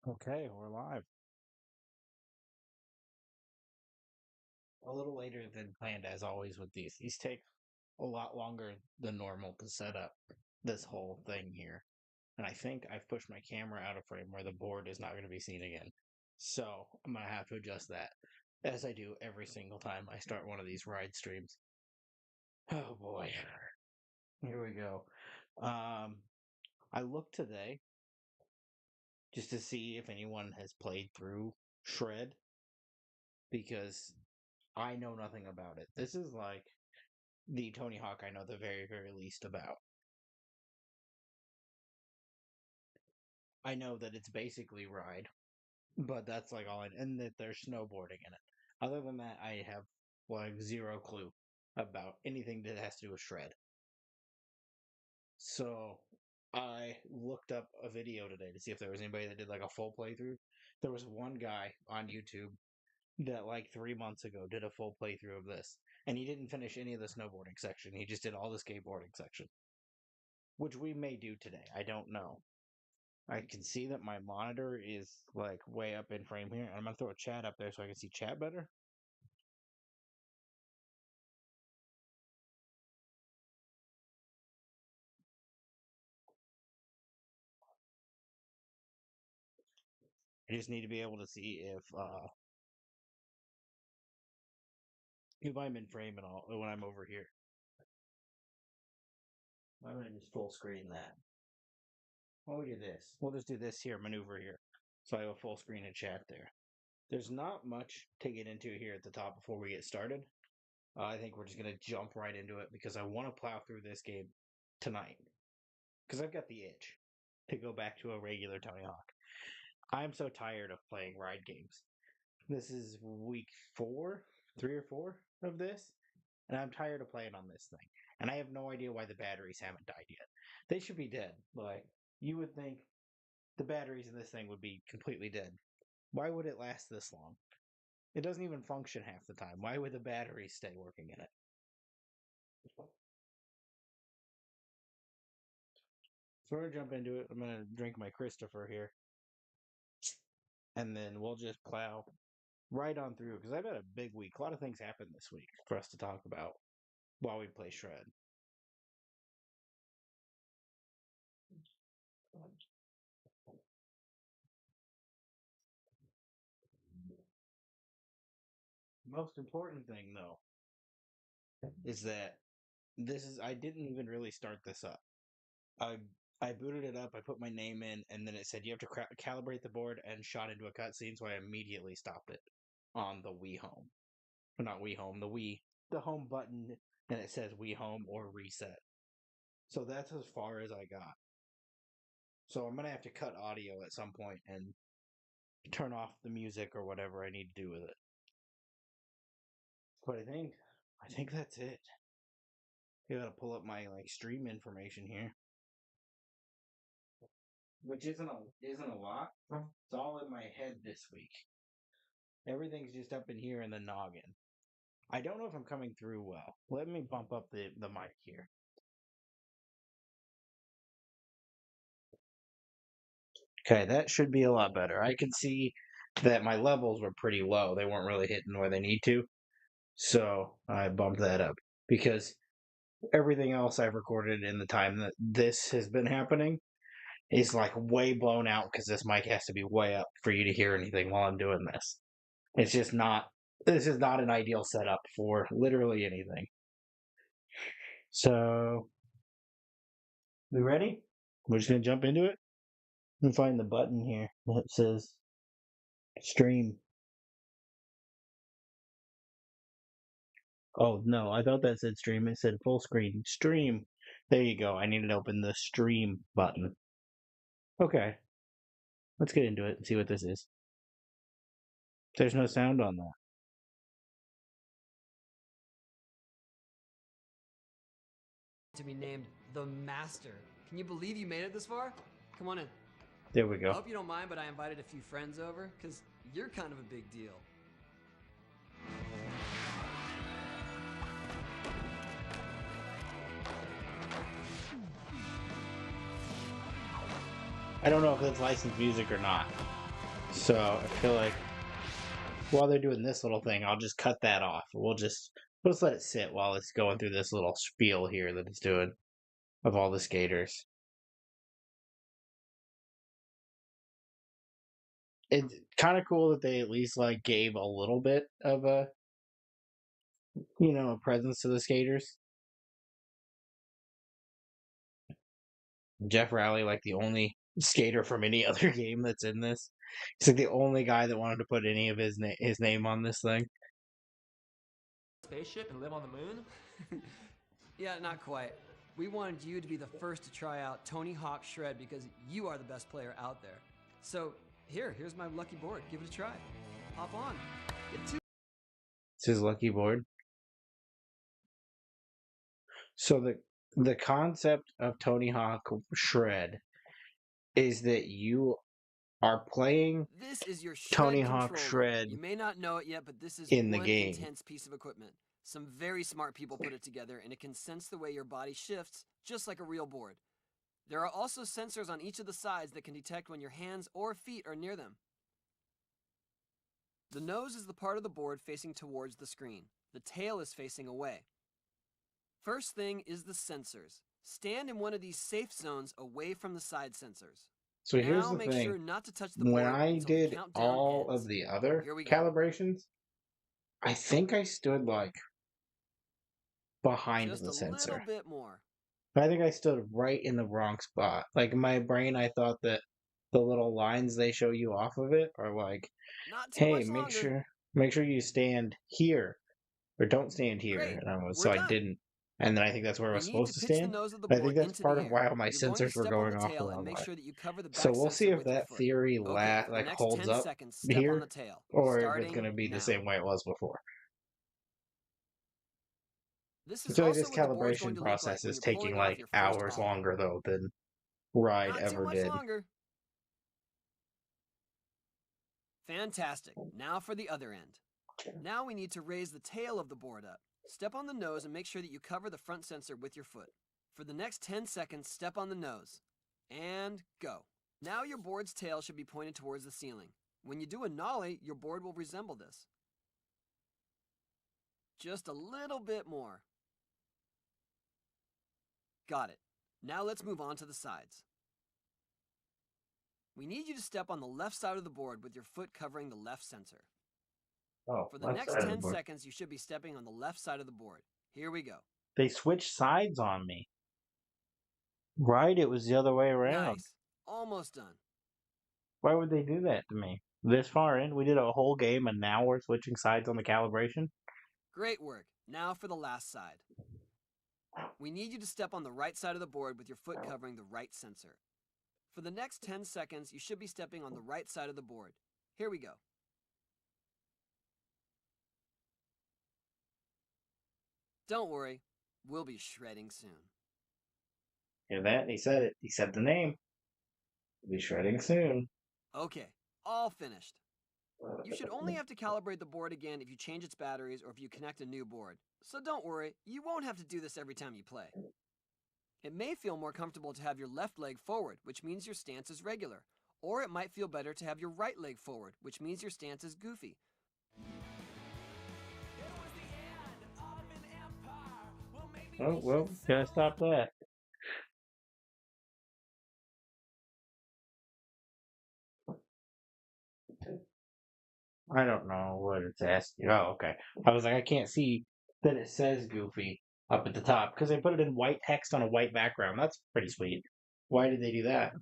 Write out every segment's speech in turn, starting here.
Okay, we're live. A little later than planned, as always, with these. These take a lot longer than normal to set up this whole thing here. And I think I've pushed my camera out of frame where the board is not going to be seen again. So I'm going to have to adjust that, as I do every single time I start one of these ride streams. Oh boy. Here we go. I looked today just to see if anyone has played through Shred, because I know nothing about it. This is like the Tony Hawk I know the very, very least about. I know that it's basically Ride, but that's like all and that there's snowboarding in it. Other than that, I have like zero clue about anything that has to do with Shred. So I looked up a video today to see if there was anybody that did like a full playthrough. There was one guy on YouTube that like 3 months ago did a full playthrough of this, and he didn't finish any of the snowboarding section. He just did all the skateboarding section, which we may do today. I don't know. I can see that my monitor is like way up in frame here. I'm gonna throw a chat up there so I can see chat better. I just need to be able to see if I'm in frame and all when I'm over here. I'm gonna just full screen that. Why we do this? We'll just do this here, maneuver here. So I have a full screen of chat there. There's not much to get into here at the top before we get started. I think we're just gonna jump right into it because I want to plow through this game tonight. Because I've got the itch to go back to a regular Tony Hawk. I'm so tired of playing ride games. This is week 3 or 4 of this, and I'm tired of playing on this thing. And I have no idea why the batteries haven't died yet. They should be dead. Like, you would think the batteries in this thing would be completely dead. Why would it last this long? It doesn't even function half the time. Why would the batteries stay working in it? So we're gonna jump into it. I'm gonna drink my Christopher here, and then we'll just plow right on through because I've had a big week. A lot of things happened this week for us to talk about while we play Shred. Most important thing though is that I didn't even really start this up. I I booted it up, I put my name in, and then it said you have to calibrate the board and shot into a cutscene, so I immediately stopped it on the Wii Home. Or not Wii Home, the home button, and it says Wii Home or reset. So that's as far as I got. So I'm gonna have to cut audio at some point and turn off the music or whatever I need to do with it. But I think that's it. I gotta pull up my like stream information here, which isn't a lot. It's all in my head this week. Everything's just up in here in the noggin. I don't know if I'm coming through well. Let me bump up the mic here. Okay, that should be a lot better. I can see that my levels were pretty low. They weren't really hitting where they need to. So I bumped that up because everything else I've recorded in the time that this has been happening is like way blown out because this mic has to be way up for you to hear anything while I'm doing this. It's just not, this is not an ideal setup for literally anything. So, we ready? We're just going to jump into it. Let me find the button here that says stream. Oh, no, I thought that said stream. It said full screen. Stream. There you go. I need to open the stream button. Okay. Let's get into it and see what this is. There's no sound on that. To be named the Master. Can you believe you made it this far? Come on in. There we go. I hope you don't mind, but I invited a few friends over, because you're kind of a big deal. I don't know if that's licensed music or not. So I feel like while they're doing this little thing, I'll just cut that off. We'll just let it sit while it's going through this little spiel here that it's doing of all the skaters. It's kind of cool that they at least like gave a little bit of a a presence to the skaters. Jeff Rowley, like the only skater from any other game that's in this. He's like the only guy that wanted to put any of his name on this thing. Spaceship and live on the moon? Yeah, not quite. We wanted you to be the first to try out Tony Hawk Shred because you are the best player out there. So here's my lucky board. Give it a try. Hop on. Get to. It's his lucky board. So the concept of Tony Hawk Shred is that you are playing This is your Shred Tony controller. Hawk Shred You may not know it yet, but this is in the one game. intense piece of equipment. Some very smart people put it together, and it can sense the way your body shifts, just like a real board. There are also sensors on each of the sides that can detect when your hands or feet are near them. The nose is the part of the board facing towards the screen. The tail is facing away. First thing is the sensors. Stand in one of these safe zones away from the side sensors. So here's Now the make thing. sure not to touch the When board I until did the countdown all ends. of the other Here we go. calibrations, I think I stood like behind Just the a sensor. little bit more. I think I stood right in the wrong spot. Like in my brain, I thought that the little lines they show you off of it are like, Not too "Hey, much longer. make sure you stand here or don't stand here." Great. And We're I done. didn't. And then I think that's where I We was need to supposed to pitch the stand. nose of the I think board that's into part the of air. why all my You're going to sensors were step on going the off the tail and wrong make way. sure that you cover the back So we'll see sensor if with your that foot. theory Okay, for the like next holds 10 up seconds, step on here, the tail. or if it's Starting going to be now. the same way it was before. This I is feel like also this what the board's going calibration to look like process when is you're taking pulling off like your first hours ollie. longer though than Ride Not too ever much did. longer. Fantastic. Now for the other end. Now we need to raise the tail of the board up. Step on the nose and make sure that you cover the front sensor with your foot. For the next 10 seconds, step on the nose. And go. Now your board's tail should be pointed towards the ceiling. When you do a nollie, your board will resemble this. Just a little bit more. Got it. Now let's move on to the sides. We need you to step on the left side of the board with your foot covering the left sensor. Oh, For the next 10 seconds, you should be stepping on the left side of the board. Here we go. They switched sides on me. Right, it was the other way around. Nice. Almost done. Why would they do that to me? This far in, we did a whole game and now we're switching sides on the calibration? Great work. Now for the last side. We need you to step on the right side of the board with your foot covering the right sensor. For the next 10 seconds, you should be stepping on the right side of the board. Here we go. Don't worry, we'll be shredding soon. Hear that? He said it. He said the name. We'll be shredding soon. Okay, all finished. You should only have to calibrate the board again if you change its batteries or if you connect a new board. So don't worry, you won't have to do this every time you play. It may feel more comfortable to have your left leg forward, which means your stance is regular. Or it might feel better to have your right leg forward, which means your stance is goofy. Oh, well, gotta stop that. I don't know what it's asking. Oh, okay. I was like, I can't see that it says Goofy up at the top because they put it in white text on a white background. That's pretty sweet. Why did they do that?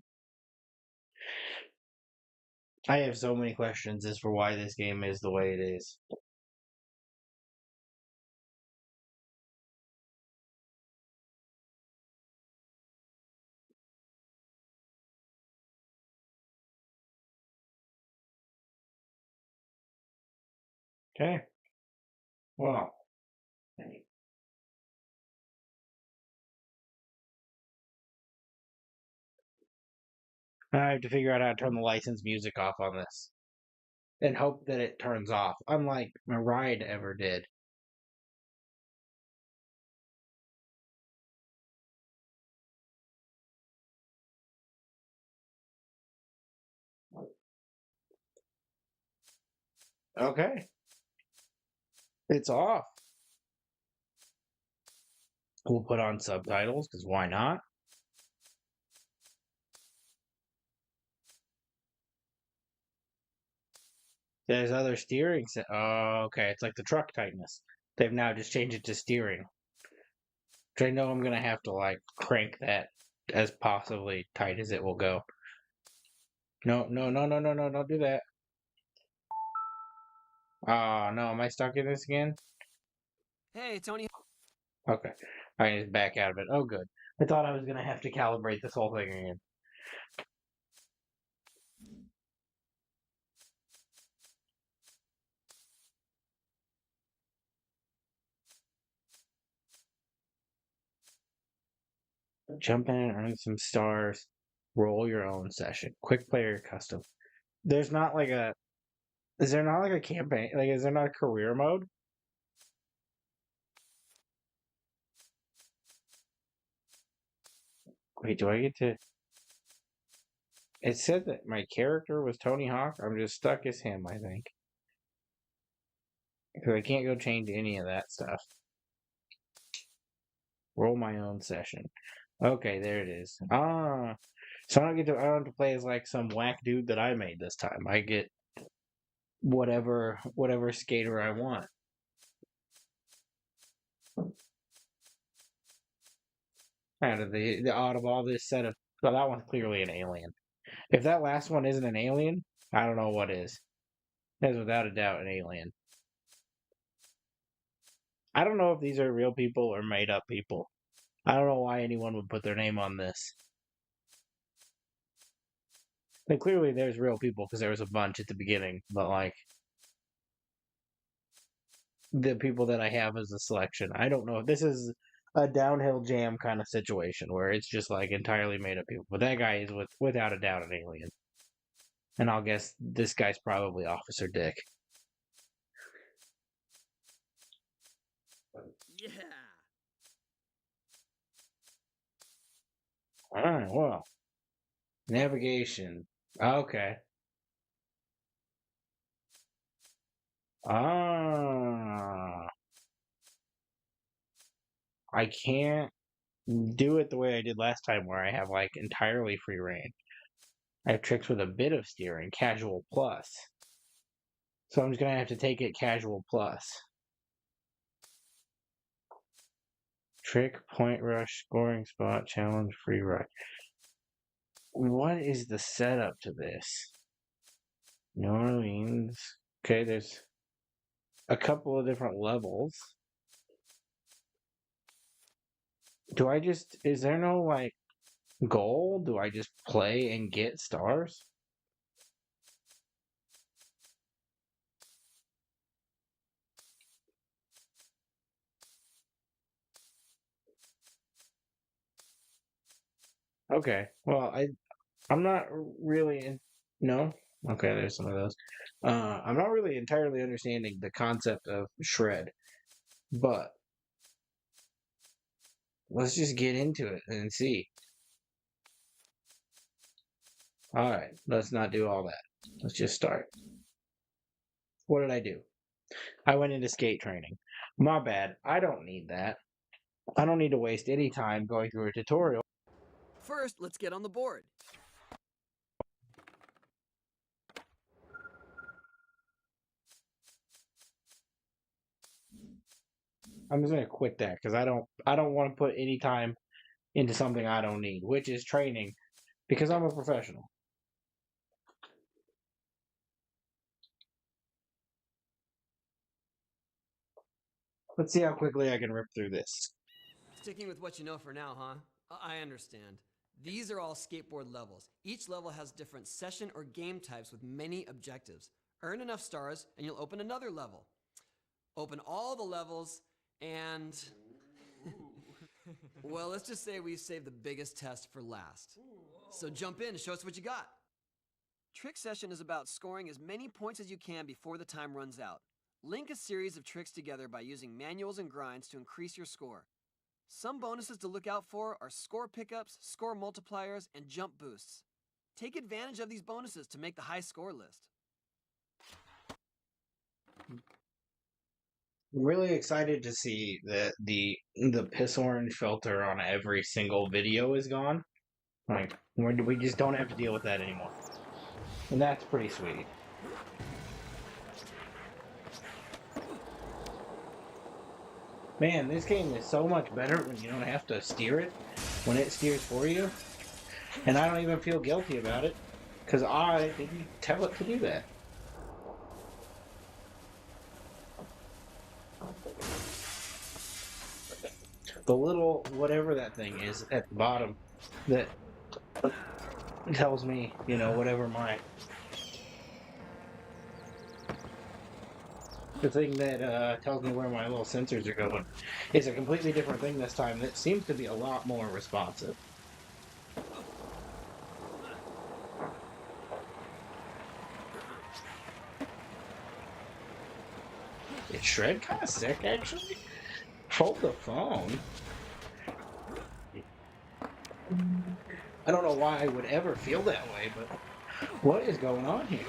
I have so many questions as for why this game is the way it is. Okay. Well. I have to figure out how to turn the licensed music off on this. And hope that it turns off, unlike my Ride ever did. Okay. It's off. We'll put on subtitles, because why not? There's other steering. Oh, okay. It's like the truck tightness. They've now just changed it to steering. Which I know I'm going to have to, like, crank that as possibly tight as it will go. No, no, no, no, no, no, don't do that. Oh, no. Am I stuck in this again? Hey, Tony. Okay. I can just back out of it. Oh, good. I thought I was going to have to calibrate this whole thing again. Jump in and earn some stars. Roll your own session. Quick player custom. There's not like a. Is there not like a campaign? Like, is there not a career mode? Wait, do I get to. It said that my character was Tony Hawk. I'm just stuck as him, I think. Because I can't go change any of that stuff. Roll my own session. Okay, there it is. Ah. So I don't have to play as like some whack dude that I made this time. I get whatever skater I want. Out of out of all this set of, well, that one's clearly an alien. If that last one isn't an alien, I don't know what is. That is without a doubt an alien. I don't know if these are real people or made up people. I don't know why anyone would put their name on this. But clearly there's real people because there was a bunch at the beginning, but like the people that I have as a selection. I don't know if this is a downhill jam kind of situation where it's just like entirely made up people. But that guy is without a doubt an alien. And I'll guess this guy's probably Officer Dick. Yeah. Alright, well. Navigation. Okay. Ah. I can't do it the way I did last time where I have like entirely free reign. I have tricks with a bit of steering, casual plus. So I'm just gonna have to take it casual plus. Trick, point rush, scoring spot, challenge, free ride. What is the setup to this? New Orleans. Okay, there's a couple of different levels. Is there no like goal? Do I just play and get stars? Okay. Well, I'm not really no. Okay, there's some of those. I'm not really entirely understanding the concept of shred, but let's just get into it and see. All right, let's not do all that. Let's just start. What did I do? I went into skate training. My bad. I don't need that. I don't need to waste any time going through a tutorial. First, let's get on the board. I'm just gonna quit that because I don't want to put any time into something I don't need, which is training, because I'm a professional. Let's see how quickly I can rip through this. Sticking with what you know for now, huh? I understand. These are all skateboard levels. Each level has different session or game types with many objectives. Earn enough stars and you'll open another level. Open all the levels and... well, let's just say we saved the biggest test for last. So jump in and show us what you got. Trick session is about scoring as many points as you can before the time runs out. Link a series of tricks together by using manuals and grinds to increase your score. Some bonuses to look out for are score pickups, score multipliers, and jump boosts. Take advantage of these bonuses to make the high score list. really excited to see that the piss orange filter on every single video is gone. Like we just don't have to deal with that anymore, and that's pretty sweet. Man, this game is so much better when you don't have to steer it, when it steers for you, and I don't even feel guilty about it because I didn't tell it to do that. The little whatever that thing is at the bottom that tells me, you know, whatever the thing that tells me where my little sensors are going is a completely different thing this time that seems to be a lot more responsive. Is Shred kind of sick, actually? Hold the phone. I don't know why I would ever feel that way, but what is going on here?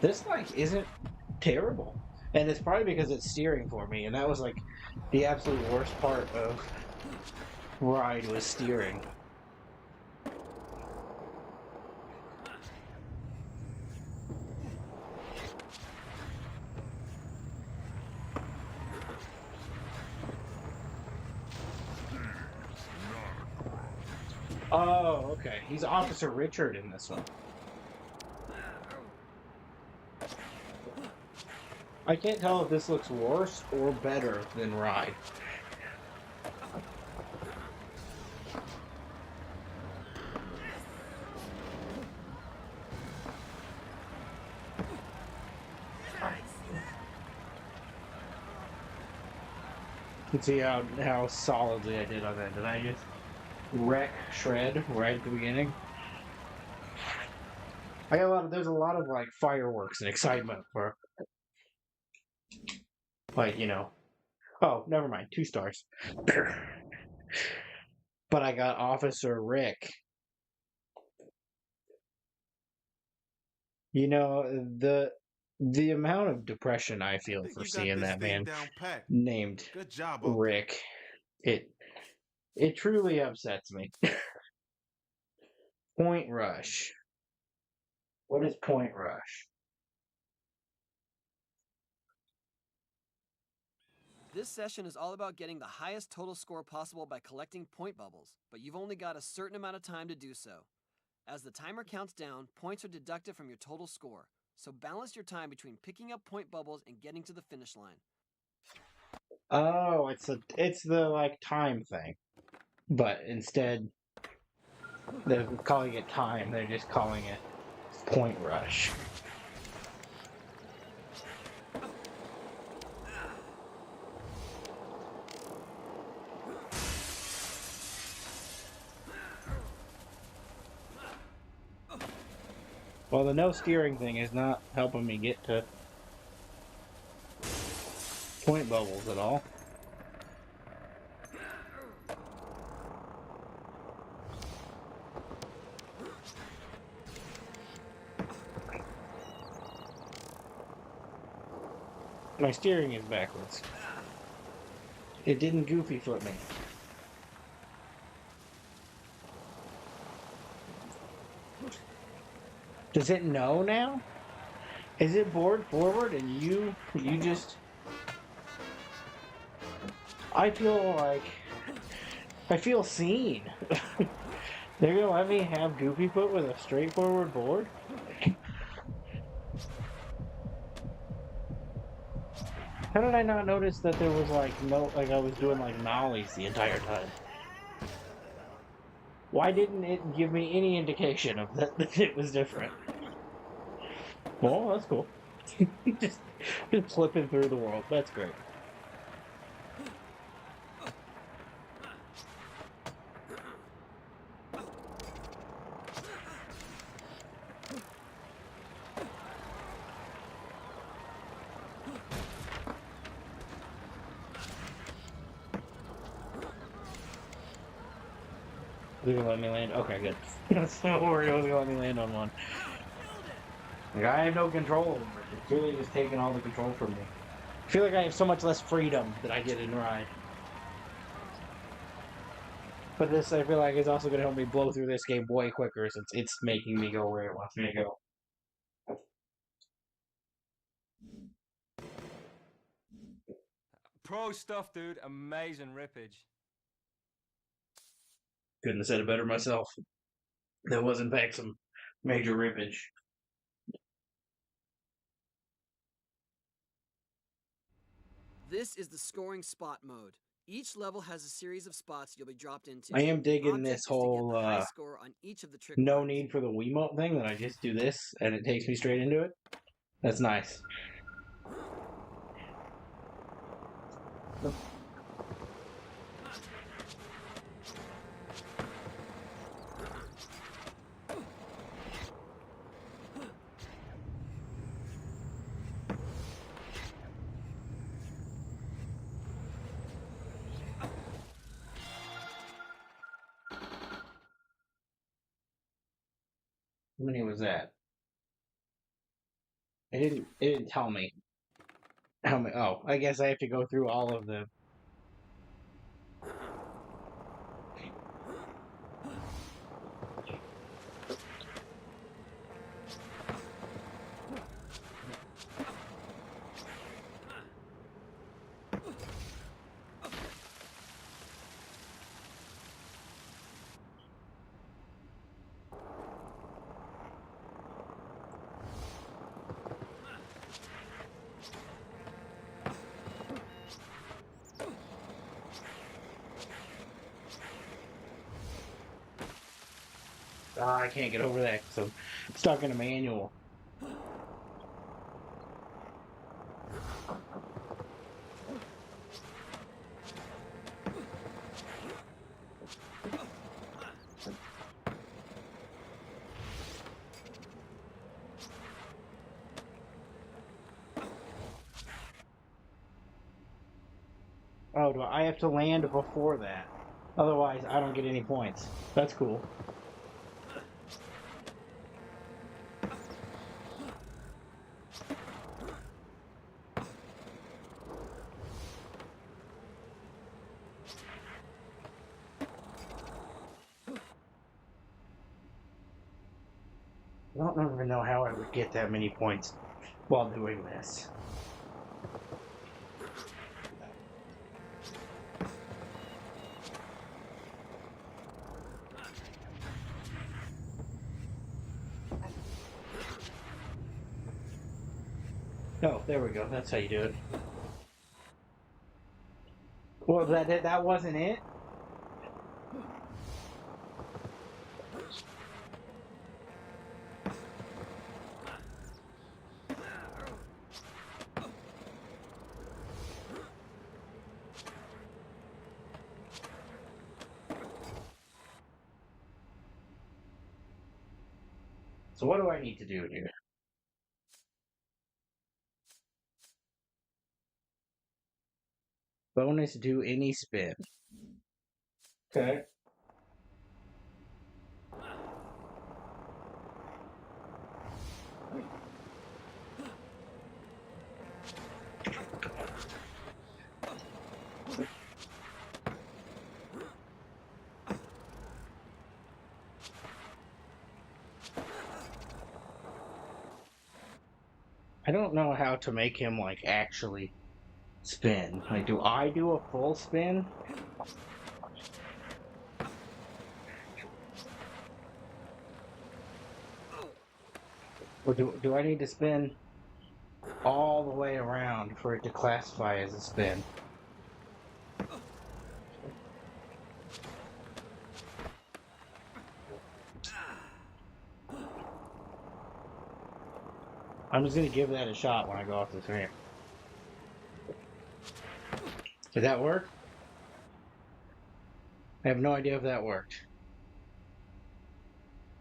This, like, isn't terrible. And it's probably because it's steering for me, and that was, like, the absolute worst part of Ride was steering. Oh, okay. He's Officer Richard in this one. I can't tell if this looks worse or better than Ride. You can see how solidly I did on that. Did I just wreck Shred right at the beginning? I got there's a lot of like fireworks and excitement for, like, you know. Oh, never mind. 2 stars. But I got Officer Rick. You know, the amount of depression I feel for seeing that man named Good job, Rick, it truly upsets me. Point Rush. What is Point Rush? This session is all about getting the highest total score possible by collecting point bubbles, but you've only got a certain amount of time to do so. As the timer counts down, points are deducted from your total score, so balance your time between picking up point bubbles and getting to the finish line. Oh, it's the like time thing. But instead of calling it time, they're just calling it Point Rush. Well, the no steering thing is not helping me get to point bubbles at all. My steering is backwards. It didn't goofy flip me. Does it know now? Is it board forward and you just... I feel seen. They're gonna let me have goofy foot with a straightforward board? How did I not notice that there was like I was doing like nollies the entire time? Why didn't it give me any indication of that it was different? Well, that's cool. just flipping through the world. That's great. They're gonna let me land? Okay, good. So we're gonna let me land on one. Like, I have no control over it. It's really just taking all the control from me. feel like I have so much less freedom that I get in Ride. But this, I feel like, is also going to help me blow through this game way quicker since it's making me go where it wants me to go. Pro stuff, dude. Amazing rippage. Couldn't have said it better myself. There was, in fact, some major rippage. This is the scoring spot mode. Each level has a series of spots you'll be dropped into. I am digging Object this is to get whole the high score on each of the trick no lines. need for the Wiimote thing, that I just do this and it takes me straight into it. That's nice. How many was that? It didn't tell me. How many? Oh, I guess I have to go through all of them. I can't get over that, so I'm stuck in a manual. Oh, do I have to land before that? Otherwise, I don't get any points. That's cool. I don't even know how I would get that many points while doing this. Oh, there we go. That's how you do it. Well, that wasn't it? So what do I need to do here? Bonus, do any spin. Okay. I don't know how to make him, like, actually spin. Like, do I do a full spin? Or do I need to spin all the way around for it to classify as a spin? I'm just going to give that a shot when I go off this ramp. Did that work? I have no idea if that worked.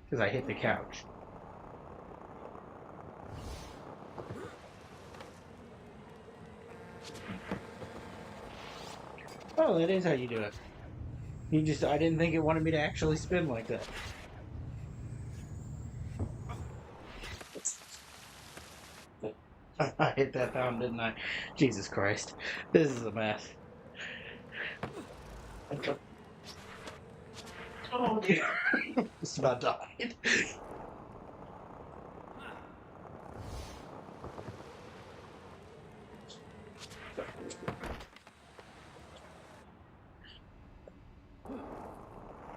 Because I hit the couch. Oh, that is how you do it. I didn't think it wanted me to actually spin like that. I hit that fountain, didn't I? Jesus Christ. This is a mess. Oh dear. Just about died.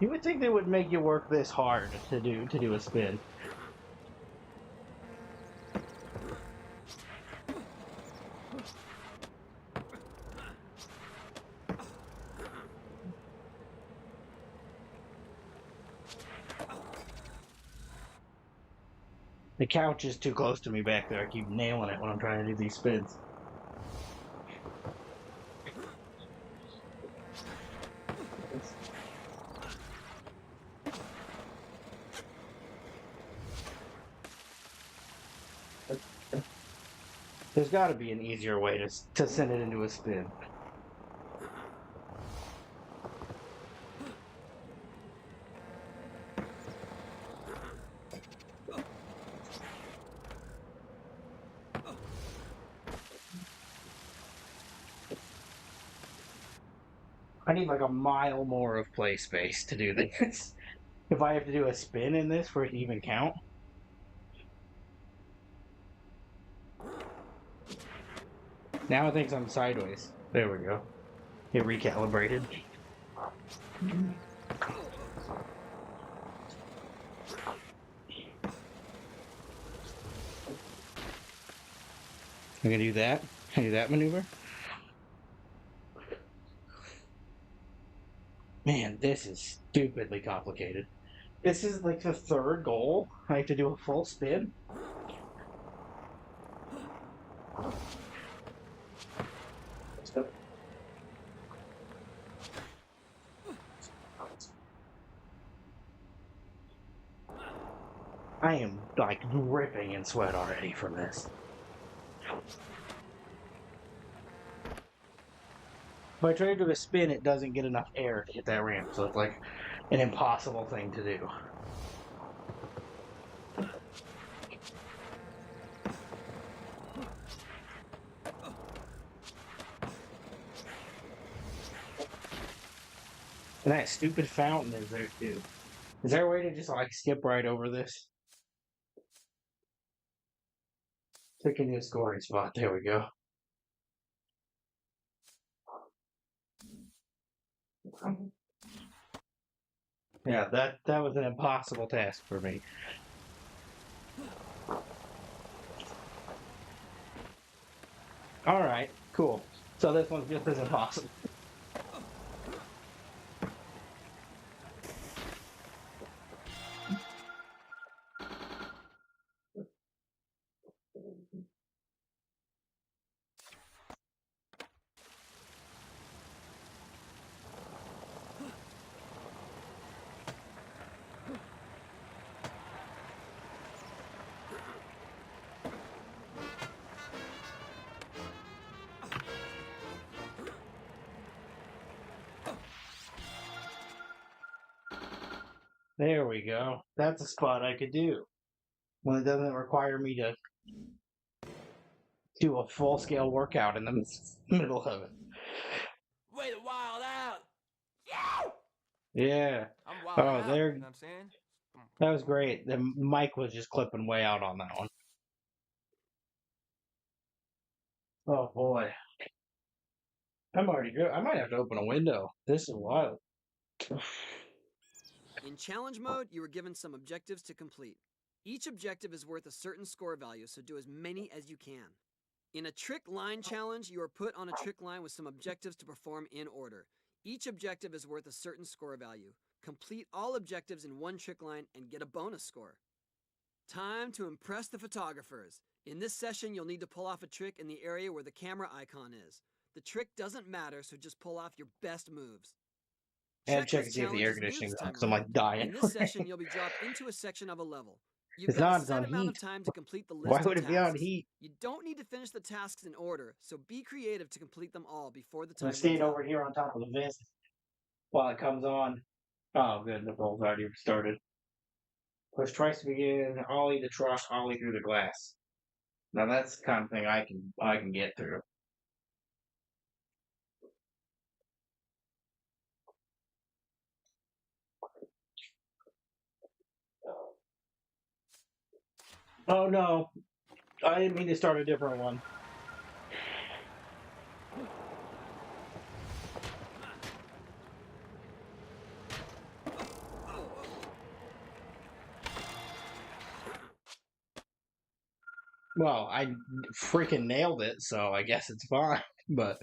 You would think they would make you work this hard to do a spin. The couch is too close to me back there. I keep nailing it when I'm trying to do these spins. There's got to be an easier way to send it into a spin. I need like a mile more of play space to do this. If I have to do a spin in this for it to even count. Now it thinks I'm sideways. There we go. It recalibrated. I'm gonna do that. Can I do that maneuver? Man, this is stupidly complicated. This is like the third goal. I have to do a full spin. I am like dripping in sweat already from this. If I try to do a spin, it doesn't get enough air to hit that ramp, so it's like an impossible thing to do. And that stupid fountain is there too. Is there a way to just like skip right over this? Pick a new scoring spot. There we go. Yeah, that was an impossible task for me. Alright, cool. So this one's just as impossible. There we go. That's a spot I could do. When it doesn't require me to do a full-scale workout in the middle of it. Wait a while out. Yeah. I'm wild out. there. You know what I'm saying? That was great. The mic was just clipping way out on that one. Oh boy. I'm already good. I might have to open a window. This is wild. In challenge mode, you are given some objectives to complete. Each objective is worth a certain score value, so do as many as you can. In a trick line challenge, you are put on a trick line with some objectives to perform in order. Each objective is worth a certain score value. Complete all objectives in one trick line and get a bonus score. Time to impress the photographers. In this session, you'll need to pull off a trick in the area where the camera icon is. The trick doesn't matter, so just pull off your best moves. And check to see if the air conditioning's on, because I'm like dying. In this session, you'll be dropped into a section of a level. You've It's got not, a it's set on amount of heat. time to complete the list Why of would it be on tasks. heat? You don't need to finish the tasks in order, so be creative to complete them all before the time I'm runs staying out. over here on top of the vent while it comes on. Oh, good. The roll's already started. Push twice to begin. Ollie the truck. Ollie through the glass. Now that's the kind of thing I can get through. Oh no, I didn't mean to start a different one. Well, I freaking nailed it, so I guess it's fine, but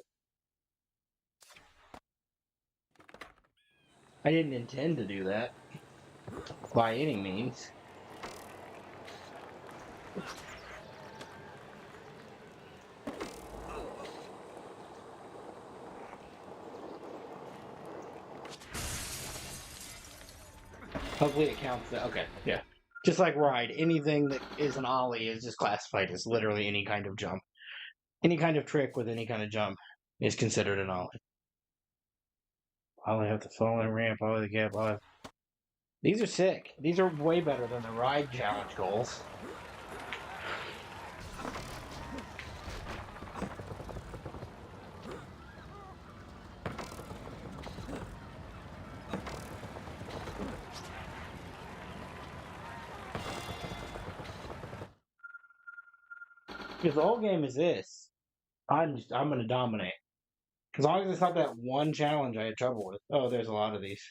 I didn't intend to do that by any means. Hopefully it counts that. Okay, yeah. Just like ride, anything that is an ollie is just classified as literally any kind of jump. Any kind of trick with any kind of jump is considered an ollie. Ollie have the falling ramp, ollie the gap, ollie. These are sick. These are way better than the ride challenge goals. Because the whole game is this. I'm gonna dominate. As long as it's not that one challenge I had trouble with. Oh, there's a lot of these.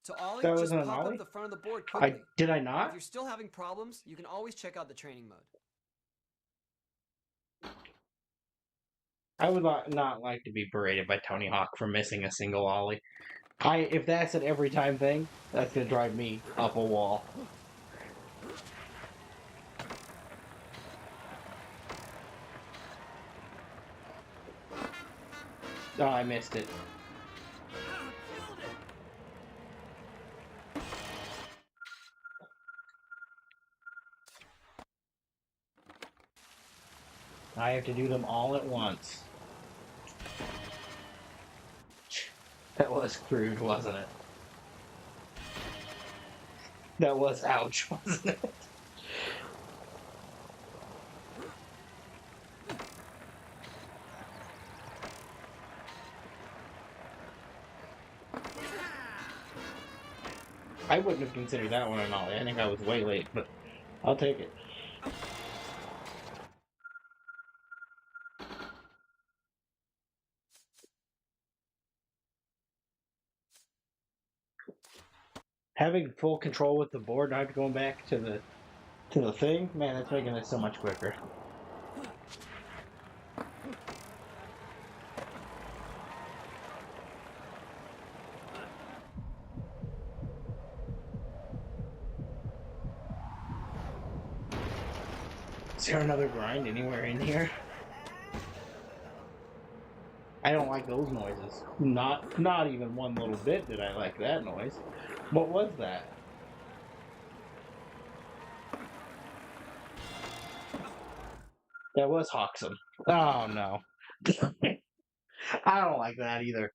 To ollie, That just wasn't an pop ollie? up the front of the board quickly. Did I If not? you're still having problems, you can always check out the training mode. I would not like to be berated by Tony Hawk for missing a single ollie. If that's an every time thing, that's gonna drive me up a wall. Oh, I missed it. I have to do them all at once. That was crude, wasn't it? That was ouch, wasn't it? I wouldn't have considered that one an ollie. I think I was way late, but I'll take it. Having full control with the board, not going back to the thing, man, that's making it so much quicker. Is there another grind anywhere in here? I don't like those noises. Not even one little bit did I like that noise. What was that? That was Hawksome. Oh no. I don't like that either.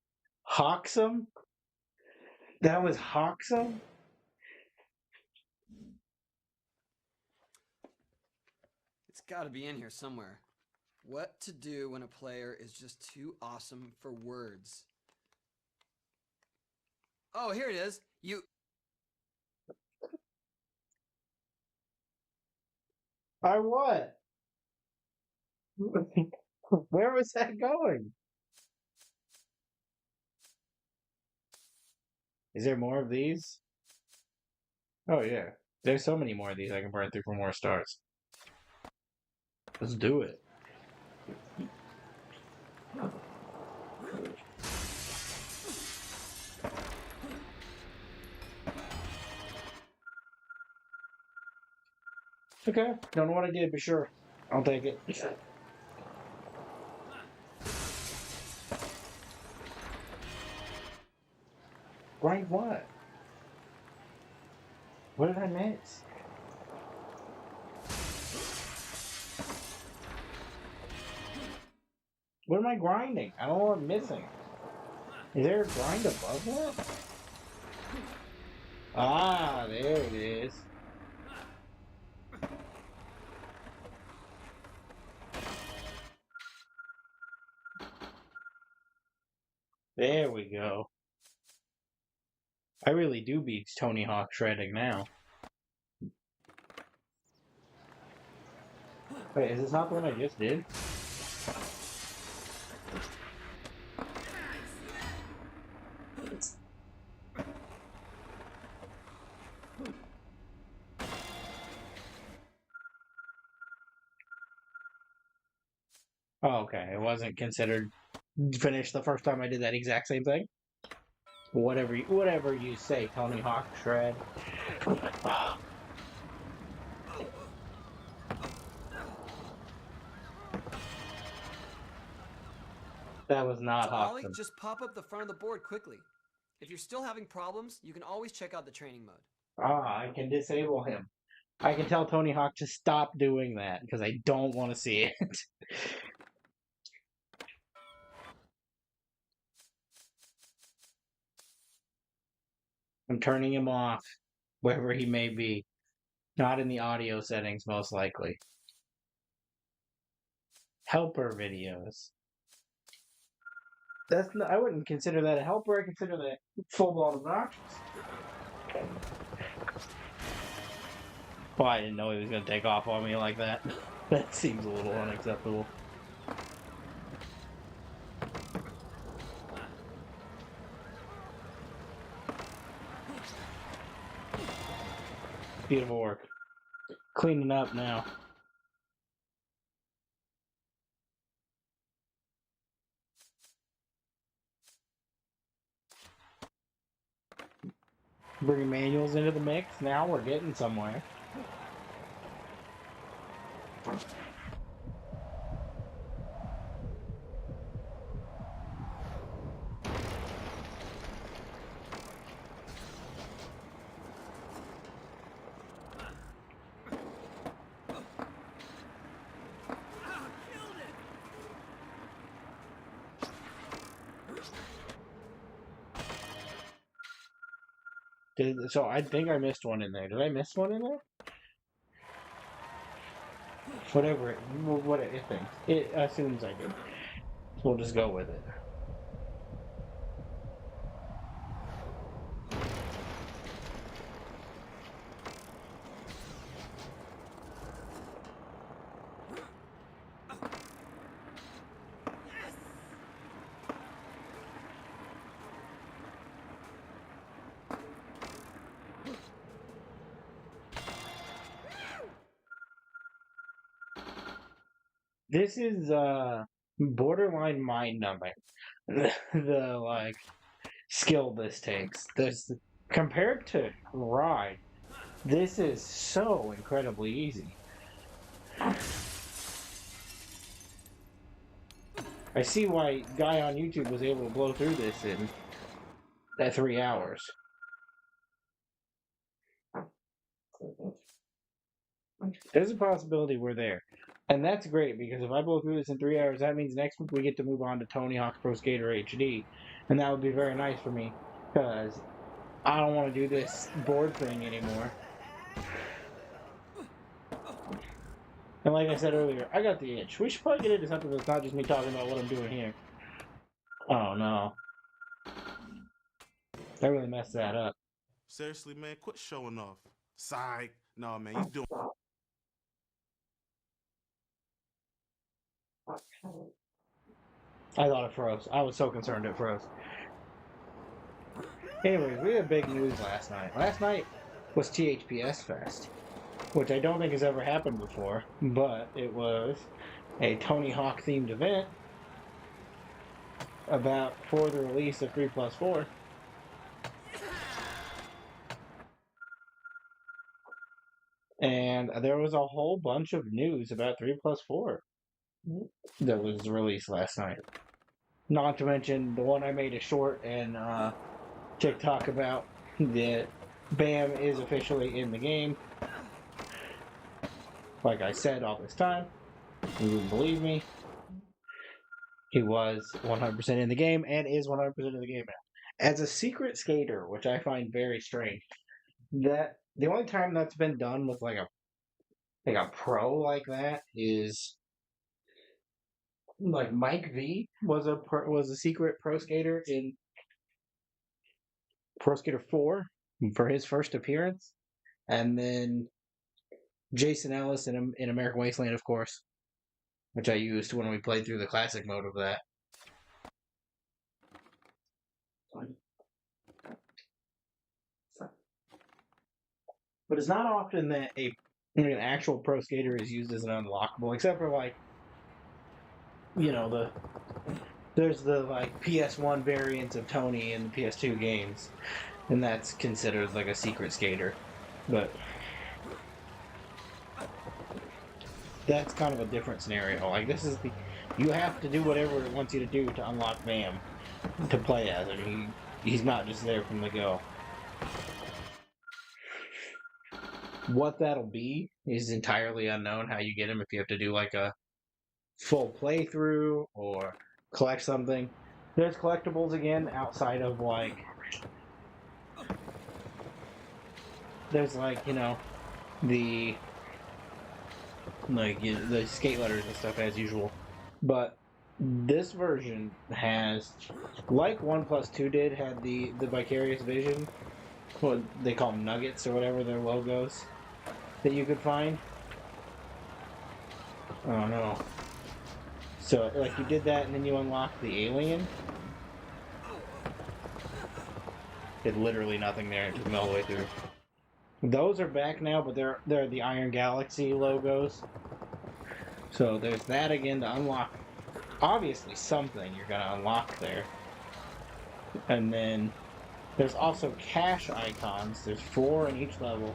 Hawksome? That was Hawksome? It's got to be in here somewhere. What to do when a player is just too awesome for words. Oh, here it is. I what? Where was that going? Is there more of these? Oh yeah. There's so many more of these I can burn through for more stars. Let's do it. Okay. Don't know what I did, but sure. I'll take it. Grind what? What did I miss? What am I grinding? I don't know what I'm missing. Is there a grind above that? Ah, there it is. There we go. I really do beat Tony Hawk shredding now. Wait, is this not the one I just did? Oh, okay. It wasn't considered finished the first time I did that exact same thing. Whatever you say, Tony Hawk shred. That was not Ollie, Hawkson. just pop up the front of the board quickly. If you're still having problems, you can always check out the training mode. Ah, I can disable him. I can tell Tony Hawk to stop doing that because I don't want to see it. I'm turning him off, wherever he may be. Not in the audio settings, most likely. Helper videos. I wouldn't consider that a helper. I consider that full-blown obnoxious. Well, I didn't know he was going to take off on me like that. That seems a little unacceptable. Beautiful work. Cleaning up now. Bring manuals into the mix. Now we're getting somewhere. So I think I missed one in there. Did I miss one in there? Whatever it thinks. It assumes I did. So we'll just go with it. This is borderline mind-numbing. The like skill this takes. This compared to Ride, this is so incredibly easy. I see why guy on YouTube was able to blow through this in 3 hours. There's a possibility we're there. And that's great, because if I blow through this in 3 hours, that means next week we get to move on to Tony Hawk Pro Skater HD. And that would be very nice for me, because I don't want to do this board thing anymore. And like I said earlier, I got the itch. We should probably get into something that's not just me talking about what I'm doing here. Oh no. I really messed that up. Seriously, man, quit showing off. Psych. No, man, you doing... I thought it froze. I was so concerned it froze. Anyways, we had big news last night. Last night was THPS Fest, which I don't think has ever happened before, but it was a Tony Hawk themed event for the release of 3+4. And there was a whole bunch of news about 3+4 that was released last night. Not to mention the one I made a short and TikTok about that Bam is officially in the game. Like I said all this time, you wouldn't believe me. He was 100% in the game and is 100% in the game now. As a secret skater, which I find very strange, that the only time that's been done with like a pro like that is like Mike V was a secret pro skater in Pro Skater 4 for his first appearance, and then Jason Ellis in American Wasteland, of course, which I used when we played through the classic mode of that. But it's not often that an actual pro skater is used as an unlockable, except for like, there's the like PS1 variants of Tony in the PS2 games, and that's considered like a secret skater. But that's kind of a different scenario. Like you have to do whatever it wants you to do to unlock Bam to play as him. He's not just there from the go. What that'll be is entirely unknown. How you get him, if you have to do like a full playthrough or collect something. There's collectibles again outside of like there's like the the skate letters and stuff as usual, but this version has, like 1+2 did, had the Vicarious Vision, what they call them, nuggets or whatever their logos that you could find. Oh no. So like you did that and then you unlocked the alien. Did literally nothing there and took me all the way through. Those are back now, but they're the Iron Galaxy logos. So there's that again to unlock. Obviously something you're gonna unlock there. And then there's also cache icons. There's 4 in each level.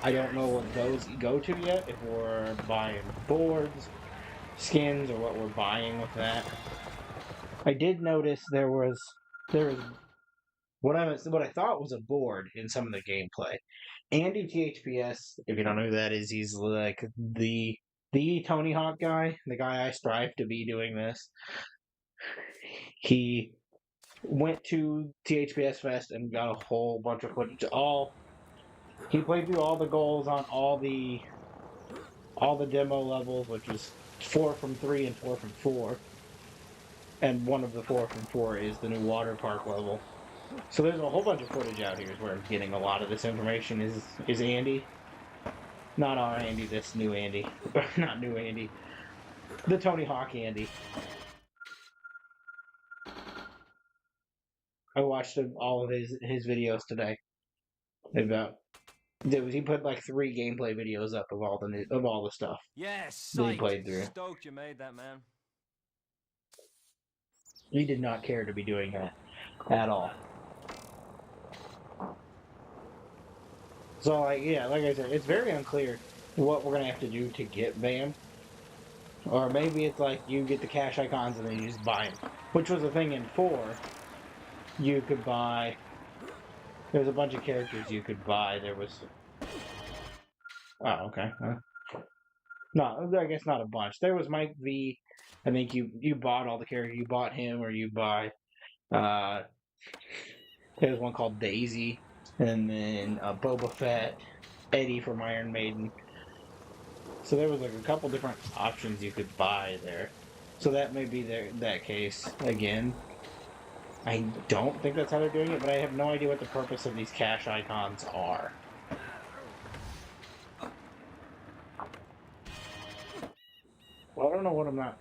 I don't know what those go to yet, if we're buying boards, skins, or what we're buying with that. I did notice there was what I thought was a board in some of the gameplay. Andy THPS, if you don't know who that is, he's like the Tony Hawk guy, the guy I strive to be doing this. He went to THPS Fest and got a whole bunch of footage. He played through all the goals on all the demo levels, which is 4 from 3 and 4 from 4. And one of the 4 from 4 is the new water park level. So there's a whole bunch of footage out here where I'm getting a lot of this information is Andy. Not our Andy, this new Andy. Not new Andy. The Tony Hawk Andy. I watched all of his videos today. He put like 3 gameplay videos up of all the stuff. Yes, that he played through. Stoked you made that, man. He did not care to be doing that at all. So like I said, it's very unclear what we're gonna have to do to get Bam. Or maybe it's like you get the cache icons and then you just buy them. Which was a thing in 4. You could buy. There's a bunch of characters you could buy. There was. Oh, okay. No, I guess not a bunch. There was Mike V. I think you bought all the characters. You bought him, or you buy. There's one called Daisy, and then Boba Fett, Eddie from Iron Maiden. So there was like a couple different options you could buy there. So that may be that case again. I don't think that's how they're doing it, but I have no idea what the purpose of these cache icons are. Well, I don't know what I'm not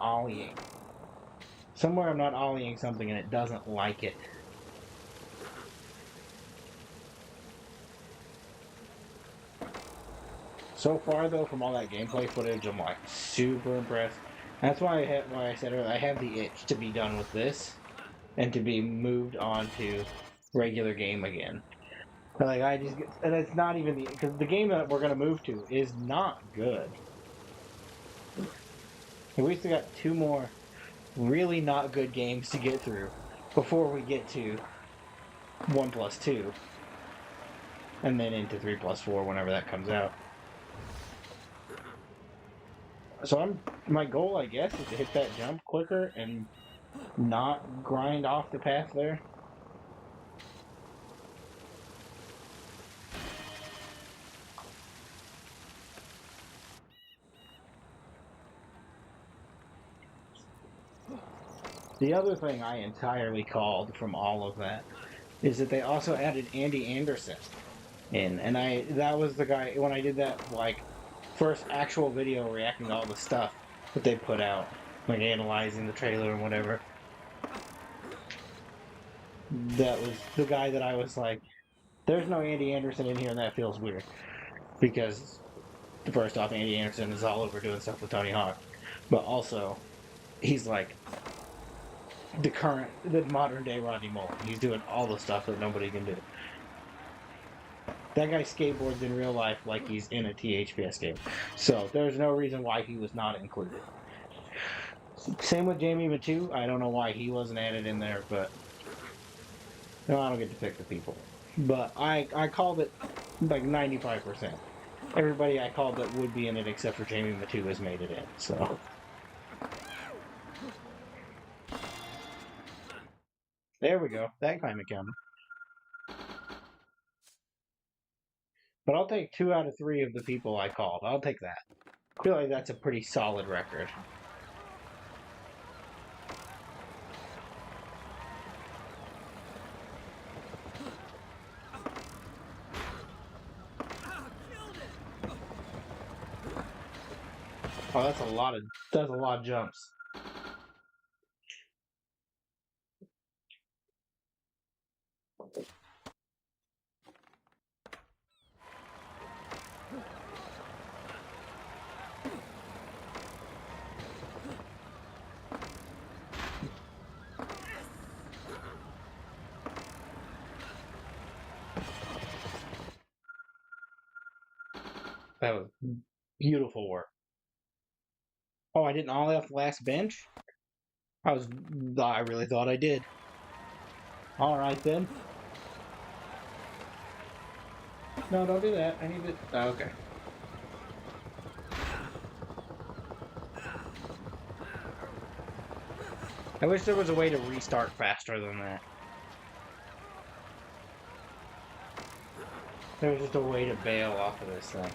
ollieing. Somewhere I'm not ollieing something and it doesn't like it. So far, though, from all that gameplay footage, I'm like super impressed. That's why I said earlier, I have the itch to be done with this and to be moved on to regular game again. Like and it's not even because the game that we're gonna move to is not good. And we still got 2 more really not good games to get through before we get to 1+2, and then into 3+4 whenever that comes out. So my goal, I guess, is to hit that jump quicker and not grind off the path there. The other thing I entirely called from all of that is that they also added Andy Anderson in, and that was the guy when I did that like first actual video reacting to all the stuff that they put out, like analyzing the trailer and whatever. That was the guy that I was like, there's no Andy Anderson in here, and that feels weird because first off, Andy Anderson is all over doing stuff with Tony Hawk, but also he's like the modern day Rodney Mullen. He's doing all the stuff that nobody can do. That guy skateboards in real life like he's in a THPS game. So there's no reason why he was not included. Same with Jamie Matu. I don't know why he wasn't added in there, but no, I don't get to pick the people. But I called it like 95%. Everybody I called that would be in it except for Jamie Matu has made it in. So there we go. That kind of counted. But I'll take 2 out of 3 of the people I called. I'll take that. I feel like that's a pretty solid record. Oh, that's a lot of jumps. That was beautiful work. Oh, I didn't all off the last bench? I really thought I did. Alright then. No, don't do that. I need to... Oh, okay. I wish there was a way to restart faster than that. There was just a way to bail off of this thing.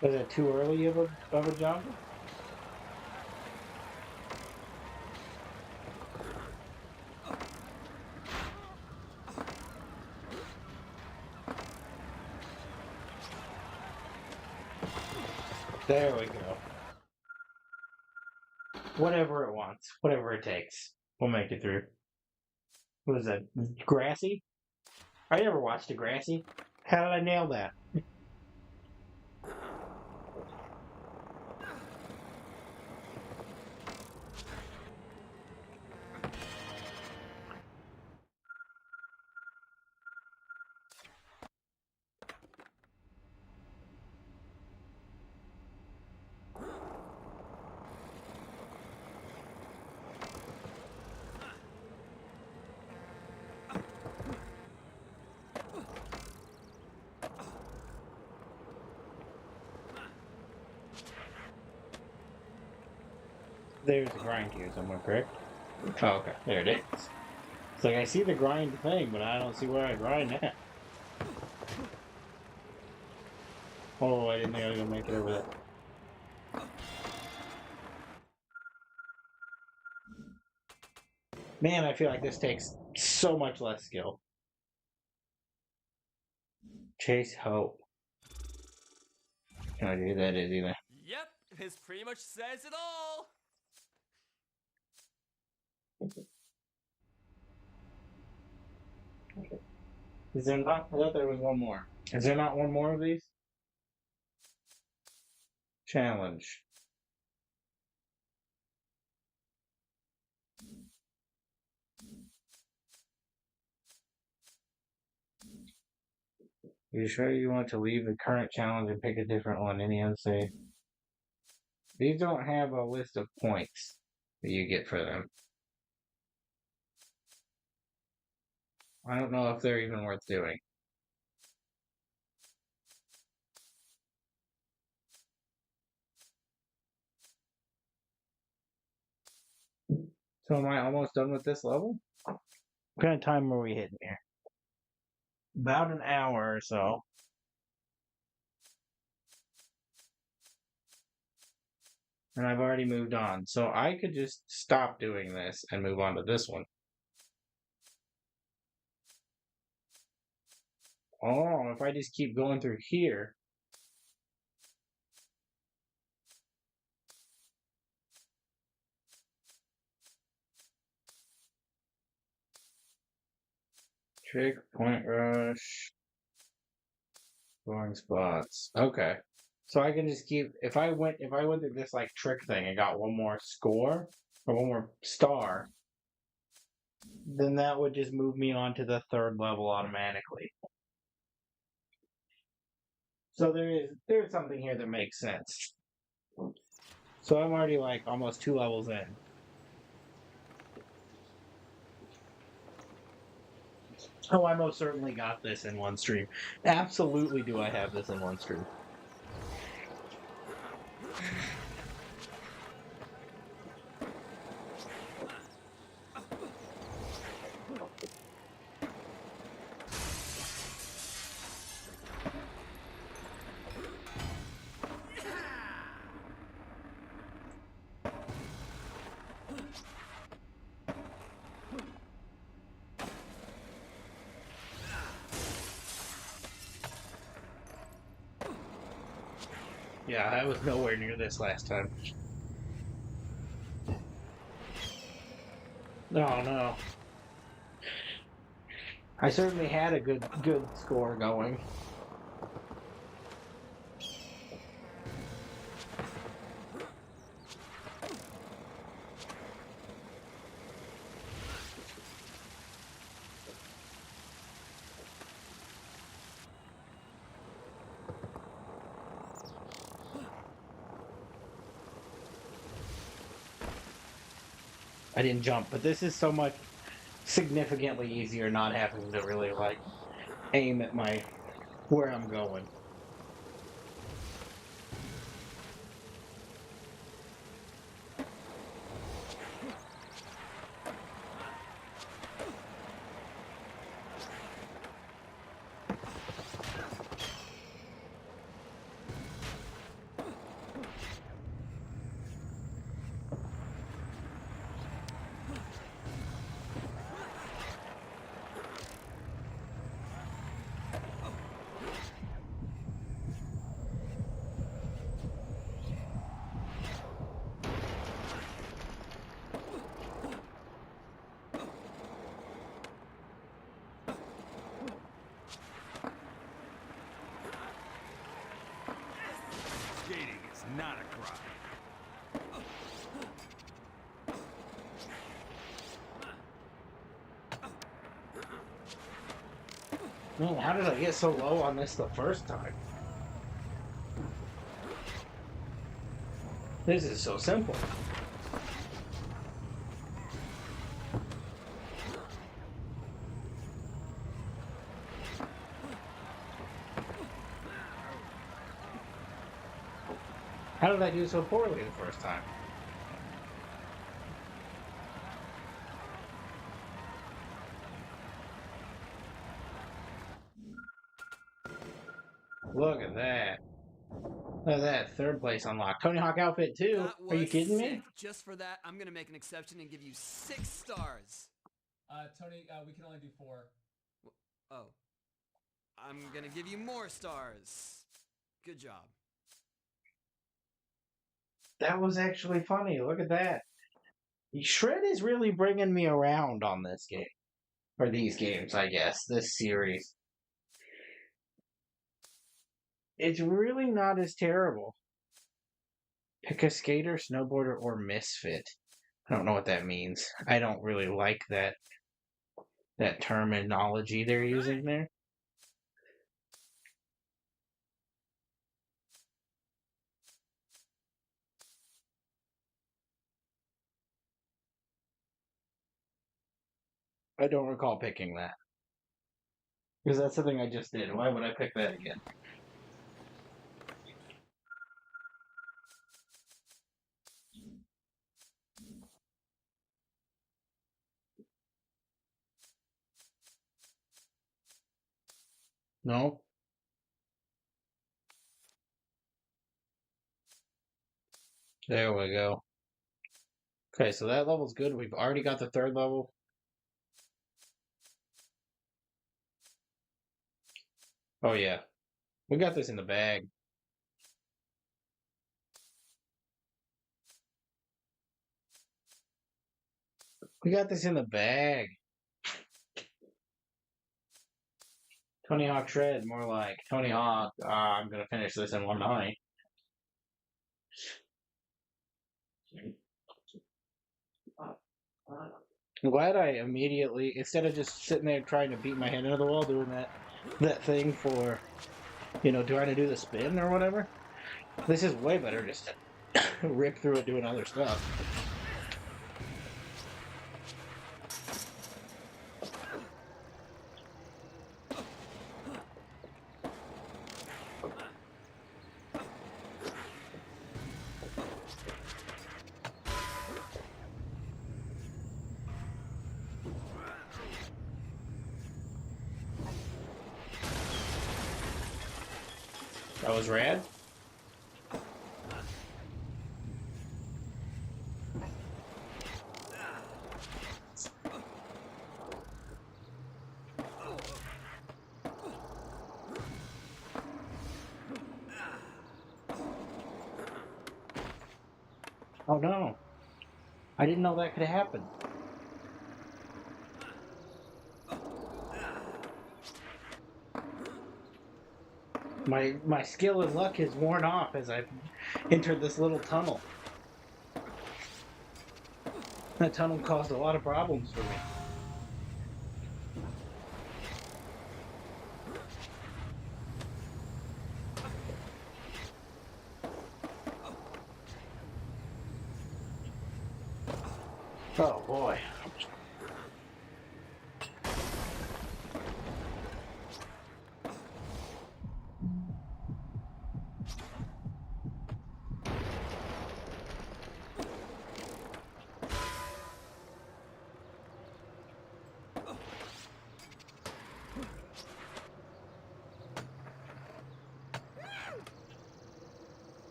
Was it too early of a jump? There we go. Whatever it wants. Whatever it takes. We'll make it through. What is that? Grassy? I never watched Degrassi. How did I nail that? There's a grind here somewhere, correct? Oh, okay. There it is. It's like I see the grind thing, but I don't see where I grind at. Oh, I didn't think I was going to make it over that. Man, I feel like this takes so much less skill. Chase Hope. No idea who that is either. Yep, this pretty much says it all. Is there not? I thought there was one more. Is there not one more of these? Challenge. You sure you want to leave the current challenge and pick a different one? Any unsafe? These don't have a list of points that you get for them. I don't know if they're even worth doing. So am I almost done with this level? What kind of time are we hitting here? About an hour or so. And I've already moved on. So I could just stop doing this and move on to this one. Oh, if I just keep going through here. Trick, point rush, scoring spots. Okay. So I can just keep if I went through this like trick thing and got one more score or one more star, then that would just move me on to the third level automatically. So there's something here that makes sense. So I'm already like almost 2 levels in. Oh, I most certainly got this in one stream. Absolutely do I have this in one stream. Yeah, I was nowhere near this last time. No, no. I certainly had a good score going. I didn't jump, but this is so much significantly easier not having to really like aim at my where I'm going. Skating is not a crime. Man, how did I get so low on this the first time? This is so simple. How did I do so poorly the first time? Look at that. Look at that. Third place unlocked. Tony Hawk outfit too. That Are you was kidding me? sick. Just for that, I'm gonna make an exception and give you 6 stars. Tony, we can only do 4. Oh. I'm gonna give you more stars. Good job. That was actually funny. Look at that. Shred is really bringing me around on this game. Or these games, I guess. This series. It's really not as terrible. Pick a skater, snowboarder, or misfit. I don't know what that means. I don't really like that terminology they're using there. I don't recall picking that. Because that's the thing I just did. Why would I pick that again? No? There we go. Okay, so that level's good. We've already got the third level. Oh, yeah. We got this in the bag. We got this in the bag. Tony Hawk Shred, more like Tony Hawk. I'm gonna finish this in one night. I'm glad I immediately, instead of just sitting there trying to beat my head into the wall, doing that thing for, trying to do the spin or whatever. This is way better just to rip through it doing other stuff. That was rad. Oh no. I didn't know that could happen. My skill and luck has worn off as I've entered this little tunnel. That tunnel caused a lot of problems for me. Oh boy.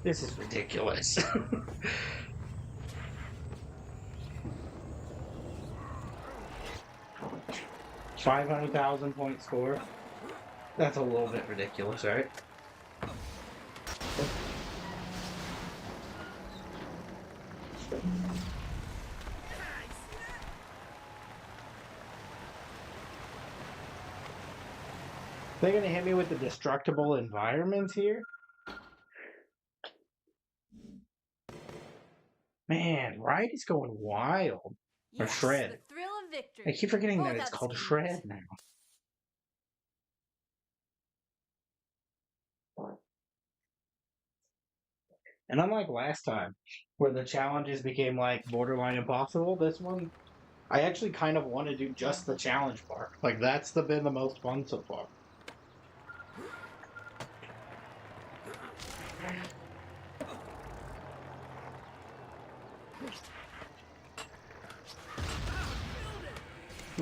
This is ridiculous. 500,000 point score. That's a little bit ridiculous, right? They're gonna hit me with the destructible environments here? Man, Ride is going wild. Or Shred. The thrill of victory. I keep forgetting that Both it's called outstanding. Shred now. And unlike last time, where the challenges became like borderline impossible, this one, I actually kind of want to do just the challenge part. Like, that's been the most fun so far.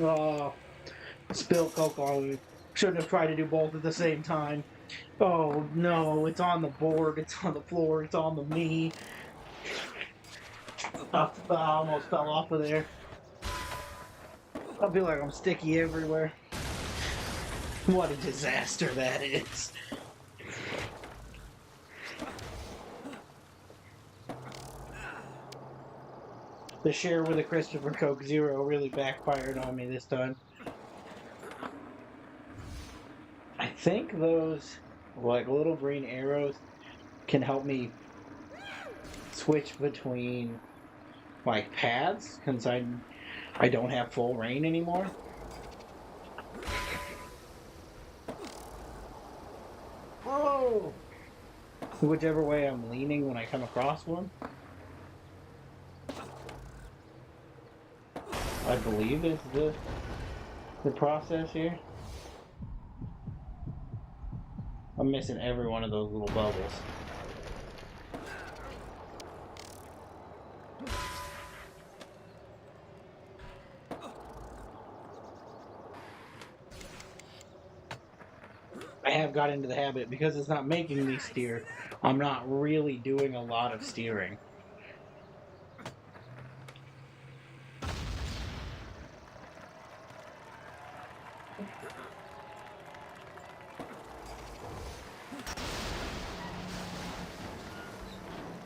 Oh, spill Coke on me. Shouldn't have tried to do both at the same time. Oh no, it's on the board, it's on the floor, it's on me. I almost fell off of there. I feel like I'm sticky everywhere. What a disaster that is. The share with a Christopher Coke Zero really backfired on me this time. I think those, like, little green arrows can help me switch between, like, paths, since I don't have full rain anymore. Oh! Whichever way I'm leaning when I come across one. believe is the process here. I'm missing every one of those little bubbles. I have got into the habit because it's not making me steer. I'm not really doing a lot of steering.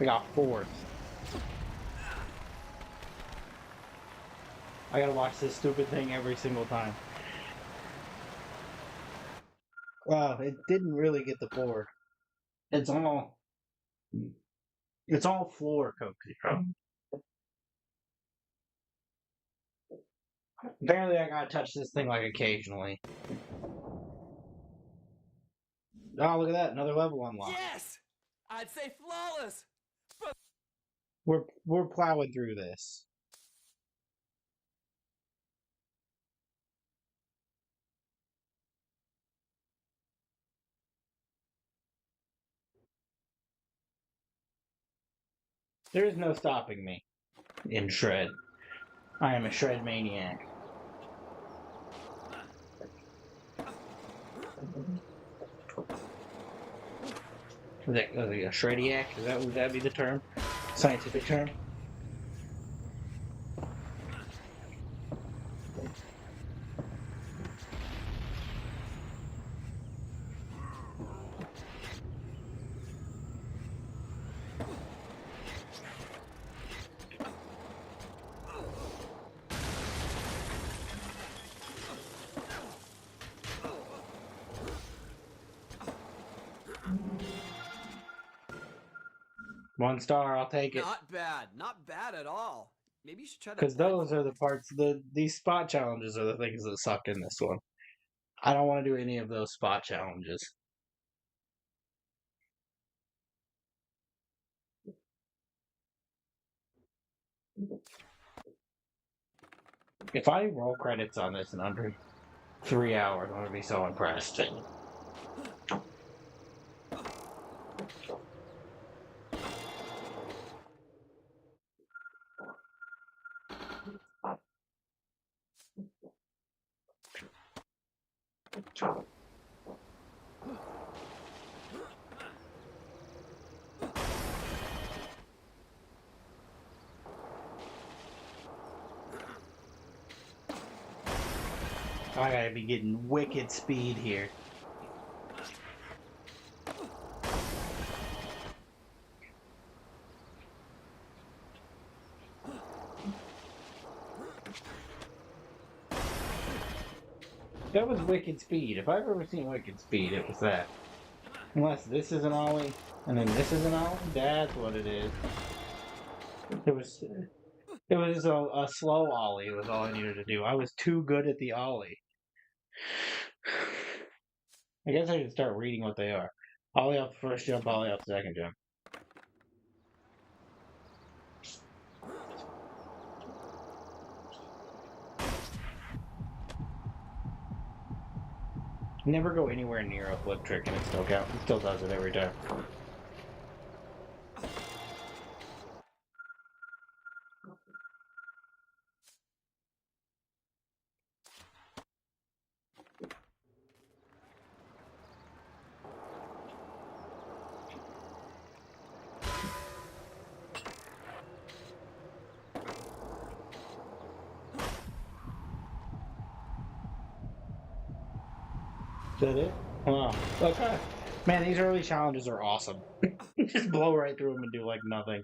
I got fourth. I gotta watch this stupid thing every single time. Wow, it didn't really get the fourth. It's all floor coke. Apparently I gotta touch this thing like occasionally. Oh, look at that, another level unlocked. Yes! I'd say flawless! We're plowing through this. There is no stopping me in shred. I am a shred maniac. Is that a shrediac? Would that be the term? Scientific term? One star, I'll take it. Not bad. Not bad at all. Maybe you should try that. Because those are the parts, these spot challenges are the things that suck in this one. I don't want to do any of those spot challenges. If I roll credits on this in under 3 hours, I'm going to be so impressed. I gotta be getting wicked speed here. That was wicked speed. If I've ever seen wicked speed, it was that. Unless this is an ollie, and then this is an ollie, that's what it is. It was a slow ollie, was all I needed to do. I was too good at the ollie. I guess I should start reading what they are. Ollie off the first jump, ollie off the second jump. Never go anywhere near a flip trick and it still counts. It still does it every time. Is that it? Wow. Okay. Man, these early challenges are awesome. Just blow right through them and do like nothing.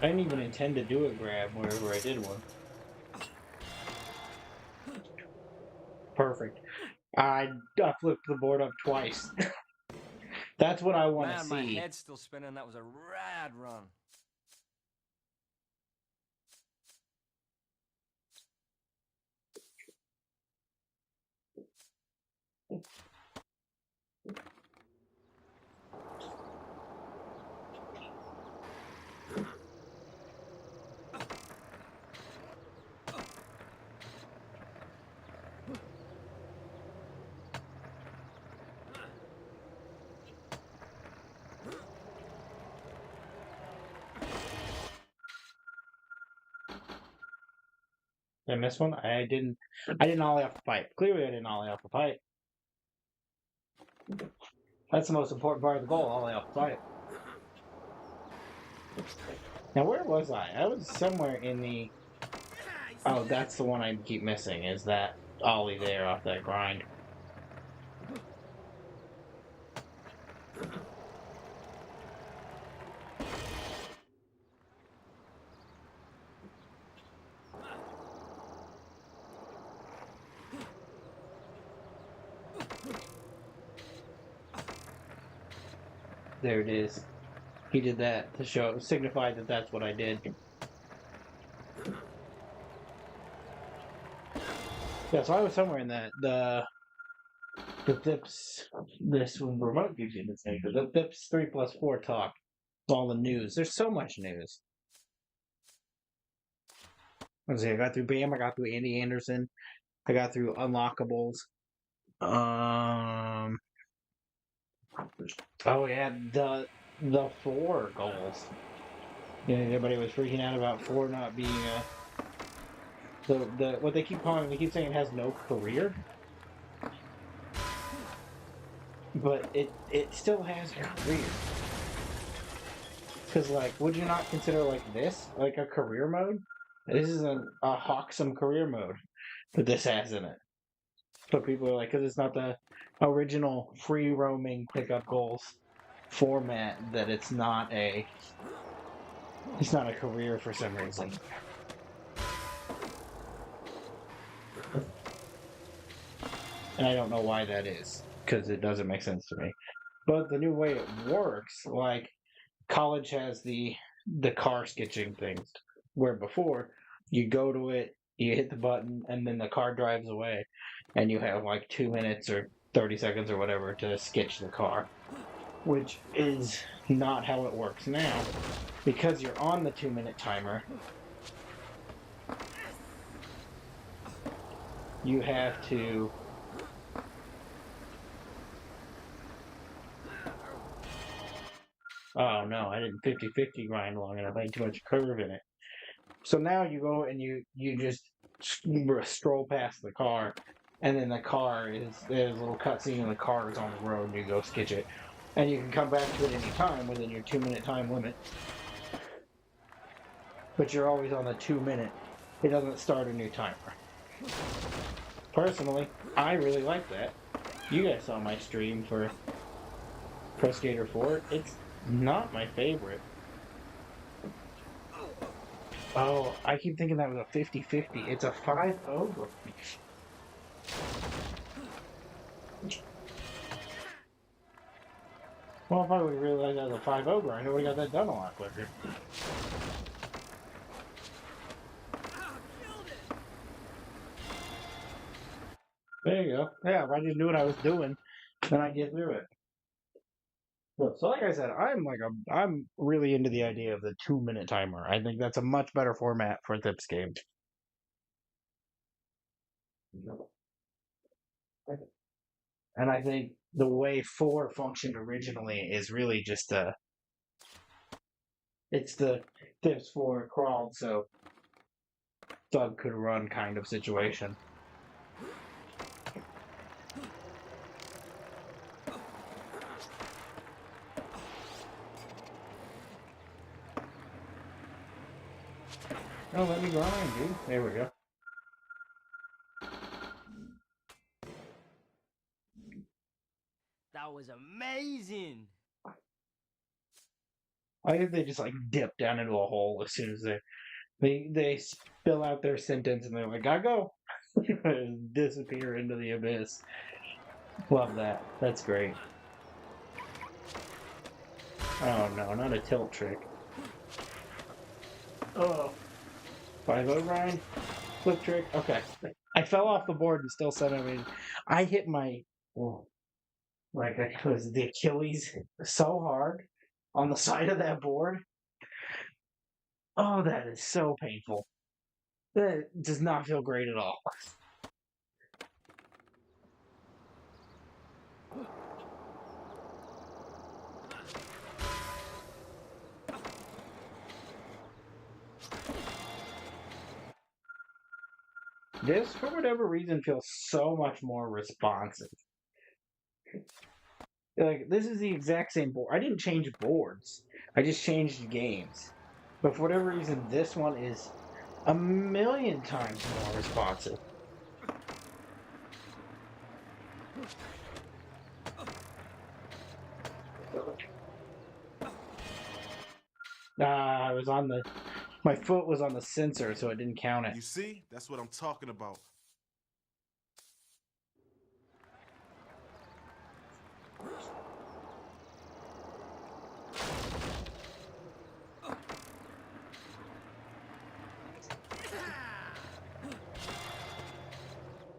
I didn't even intend to do a grab wherever I did one. Perfect. I flipped the board up twice. That's what I want to Man, see. my head's still spinning. That was a rad run. Did I miss one? I didn't ollie off the pipe. Clearly I didn't ollie off the pipe. That's the most important part of the goal, ollie off the pipe. Now where was I? I was somewhere in the... Oh, that's the one I keep missing, is that ollie there off that grind. There it is. He did that to signify that that's what I did. Yeah, so I was somewhere in that the Thps. This remote gives you this name. The Thps 3+4 talk. All the news. There's so much news. Let's see. I got through Bam. I got through Andy Anderson. I got through Unlockables. Oh yeah, the 4 goals. Yeah, everybody was freaking out about 4 not being the what they keep calling. They keep saying it has no career, but it still has a career. Because like, would you not consider like this like a career mode? This is a Hawksome career mode that this has in it. But people are like, because it's not the original free roaming pickup goals format, that it's not a career for some reason. And I don't know why that is, because it doesn't make sense to me. But the new way it works, like college has the car sketching things, where before you go to it, you hit the button, and then the car drives away, and you have like 2 minutes or 30 seconds or whatever to sketch the car, which is not how it works now, because you're on the 2-minute timer. You have to oh no, I didn't 50-50 grind long enough. I had too much curve in it. So now you go and you just stroll past the car, and then the car there's a little cutscene and the car is on the road and you go sketch it. And you can come back to it any time within your 2-minute time limit. But you're always on the 2-minute. It doesn't start a new timer. Personally, I really like that. You guys saw my stream for Pro Skater 4. It's not my favorite. Oh, I keep thinking that was a 50-50. It's a 5-0. Well, if I would realize that was a 5-0 grind, I would have got that done a lot quicker. There you go. Yeah, if I just knew what I was doing, then I'd get through it. So like I said, I'm really into the idea of the 2-minute timer. I think that's a much better format for Thps games. And I think the way 4 functioned originally is really just it's the Thps 4 crawled so Doug could run kind of situation. Oh, let me grind, dude. There we go. That was amazing. I think they just like dip down into a hole as soon as they spill out their sentence and they're like, "I go," and disappear into the abyss. Love that. That's great. Oh no, not a tilt trick. Oh. 5-0 grind? Flip trick? Okay. I fell off the board and still said I hit my like it was the Achilles so hard on the side of that board. Oh, that is so painful. That does not feel great at all. This, for whatever reason, feels so much more responsive. Like, this is the exact same board. I didn't change boards. I just changed games. But for whatever reason, this one is a million times more responsive. I was on the... My foot was on the sensor, so it didn't count it. You see? That's what I'm talking about.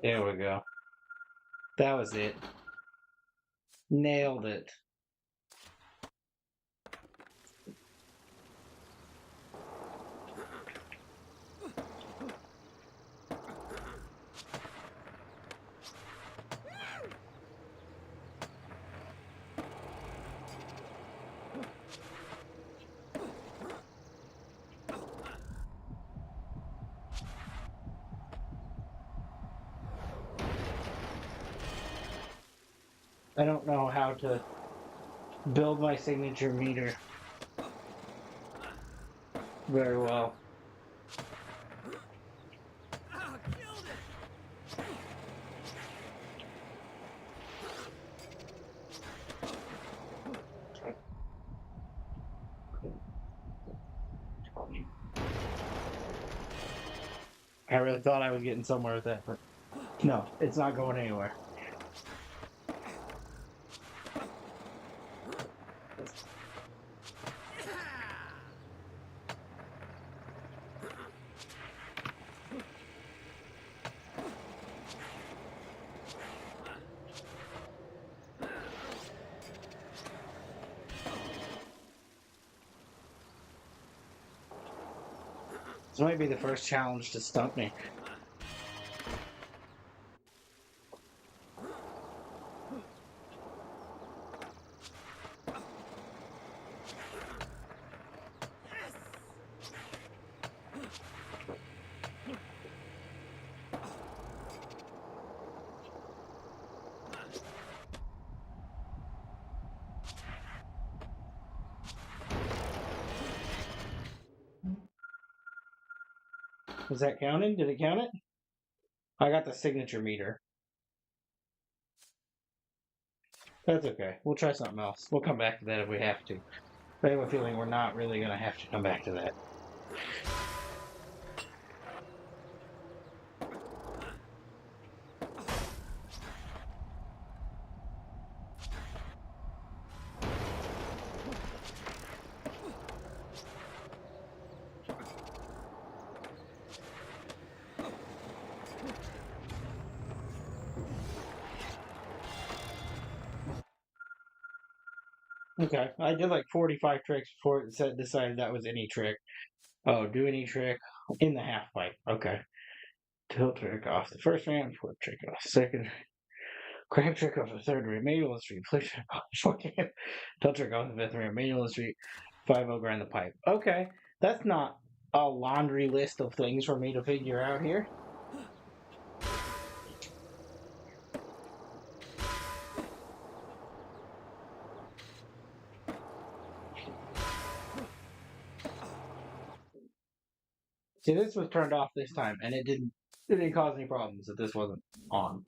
There we go. That was it. Nailed it. I don't know how to build my signature meter very well. I really thought I was getting somewhere with that, but no, it's not going anywhere. This might be the first challenge to stump me. Was that counting? Did it count it? I got the signature meter. That's okay. We'll try something else. We'll come back to that if we have to. But I have a feeling we're not really going to have to come back to that. Okay, I did like 45 tricks before it decided that was any trick. Oh, do any trick in the half pipe. Okay. Tilt trick off the first ramp, flip trick off the second, crab trick off the third ramp, manual street, flip trick off the fourth ramp, tilt trick off the fifth ramp, manual street, 5-0 grind the pipe. Okay, that's not a laundry list of things for me to figure out here. See, this was turned off this time, and it didn't cause any problems that this wasn't on.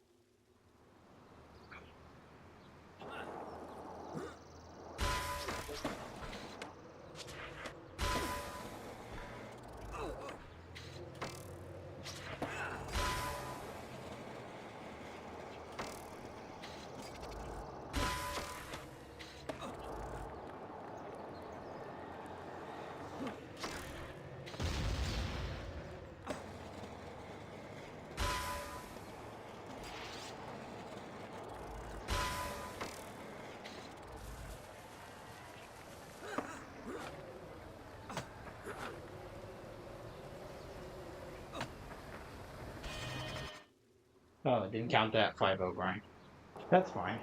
Oh, it didn't count that 5-0 grind. That's fine.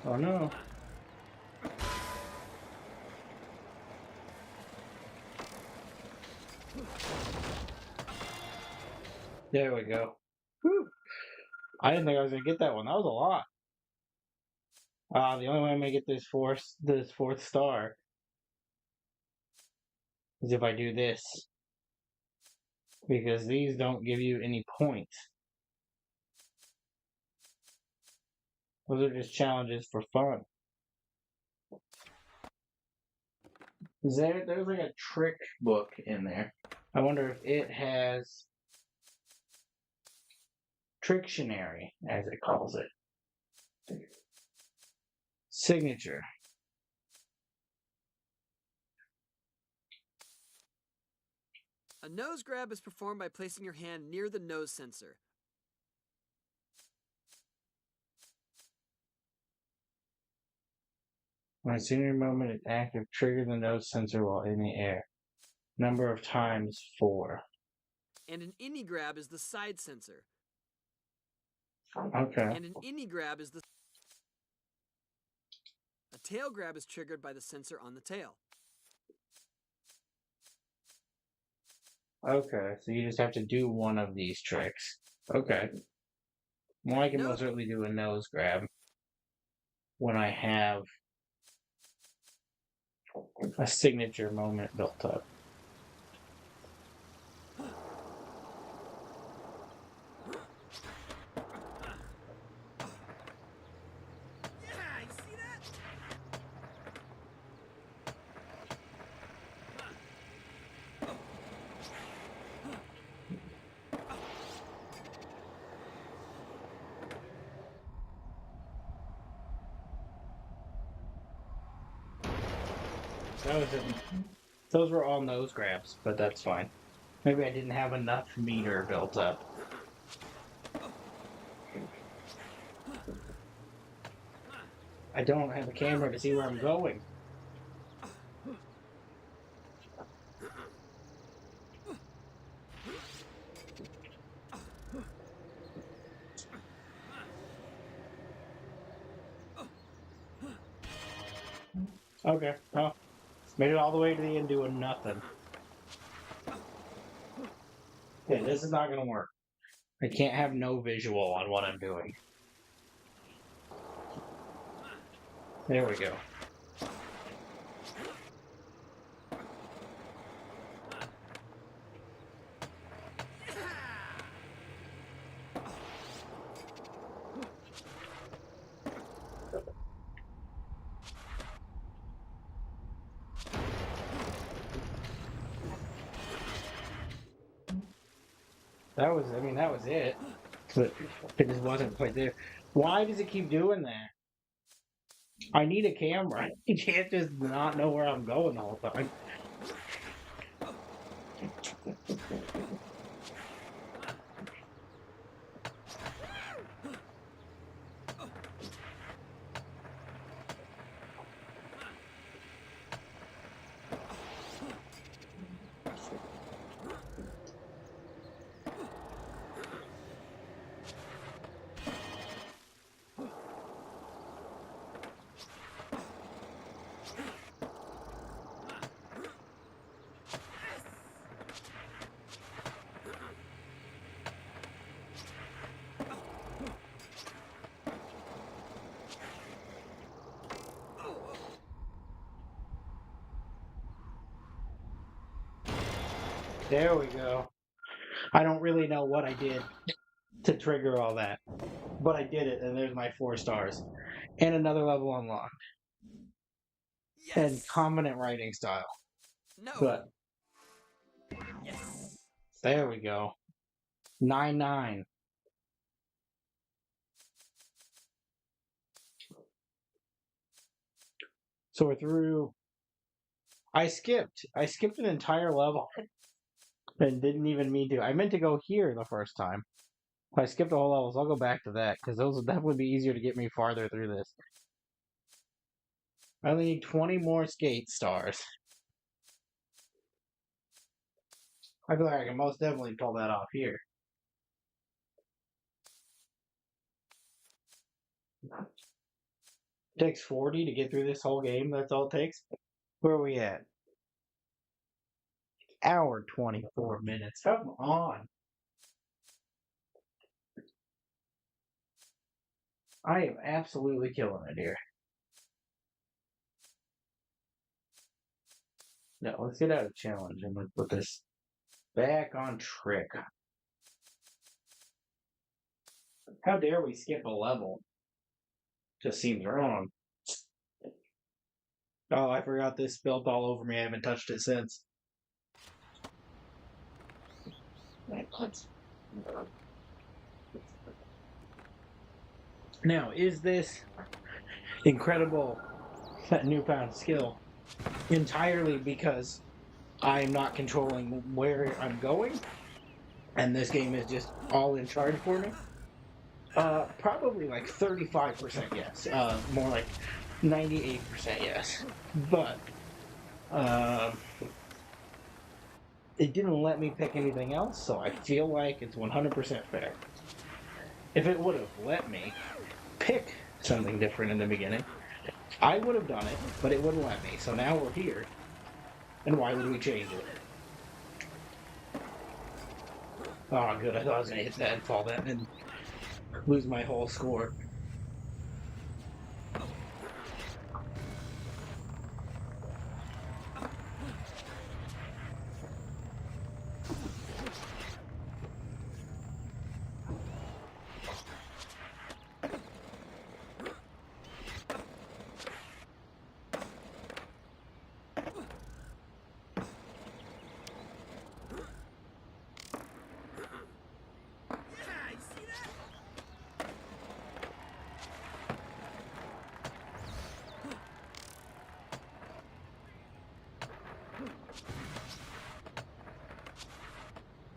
Oh no. There we go. Whew. I didn't think I was gonna get that one. That was a lot. The only way I'm gonna get this fourth star is if I do this. Because these don't give you any points. Those are just challenges for fun. There's like a trick book in there. I wonder if it has Trictionary, as it calls it. Signature. A nose grab is performed by placing your hand near the nose sensor. When a senior moment is active, trigger the nose sensor while in the air. Number of times 4. And an innie grab is the side sensor. Okay. And an innie grab is the... A tail grab is triggered by the sensor on the tail. Okay, so you just have to do one of these tricks. Okay. Well, I can most certainly do a nose grab when I have a signature moment built up. Those were all nose grabs, but that's fine. Maybe I didn't have enough meter built up. I don't have a camera to see where I'm going. Okay, well, made it all the way to the end doing nothing. Okay, this is not going to work. I can't have no visual on what I'm doing. There we go. That was it. But it just wasn't quite there. Why does it keep doing that? I need a camera. You can't just not know where I'm going the whole time. There we go. I don't really know what I did to trigger all that, but I did it, and there's my 4 stars. And another level unlocked. Yes! And confident writing style. No! But Yes! there we go. 9-9. So we're through. I skipped an entire level and didn't even mean to. I meant to go here the first time. I skipped a whole level, so I'll go back to that because those will definitely be easier to get me farther through this. I only need 20 more skate stars. I feel like I can most definitely pull that off here. It takes 40 to get through this whole game. That's all it takes. Where are we at? Hour 24 minutes. Come on. I am absolutely killing it here. No, let's get out of challenge and let's put this back on trick. How dare we skip a level? Just seems wrong. Oh, I forgot this spilled all over me. I haven't touched it since. Now, is this incredible newfound skill entirely because I'm not controlling where I'm going and this game is just all in charge for me? Probably like 35% yes. More like 98% yes. But it didn't let me pick anything else, so I feel like it's 100% fair. If it would have let me pick something different in the beginning, I would have done it, but it wouldn't let me. So now we're here. And why would we change it? Oh, good. I thought I was going to hit that and fall that and lose my whole score.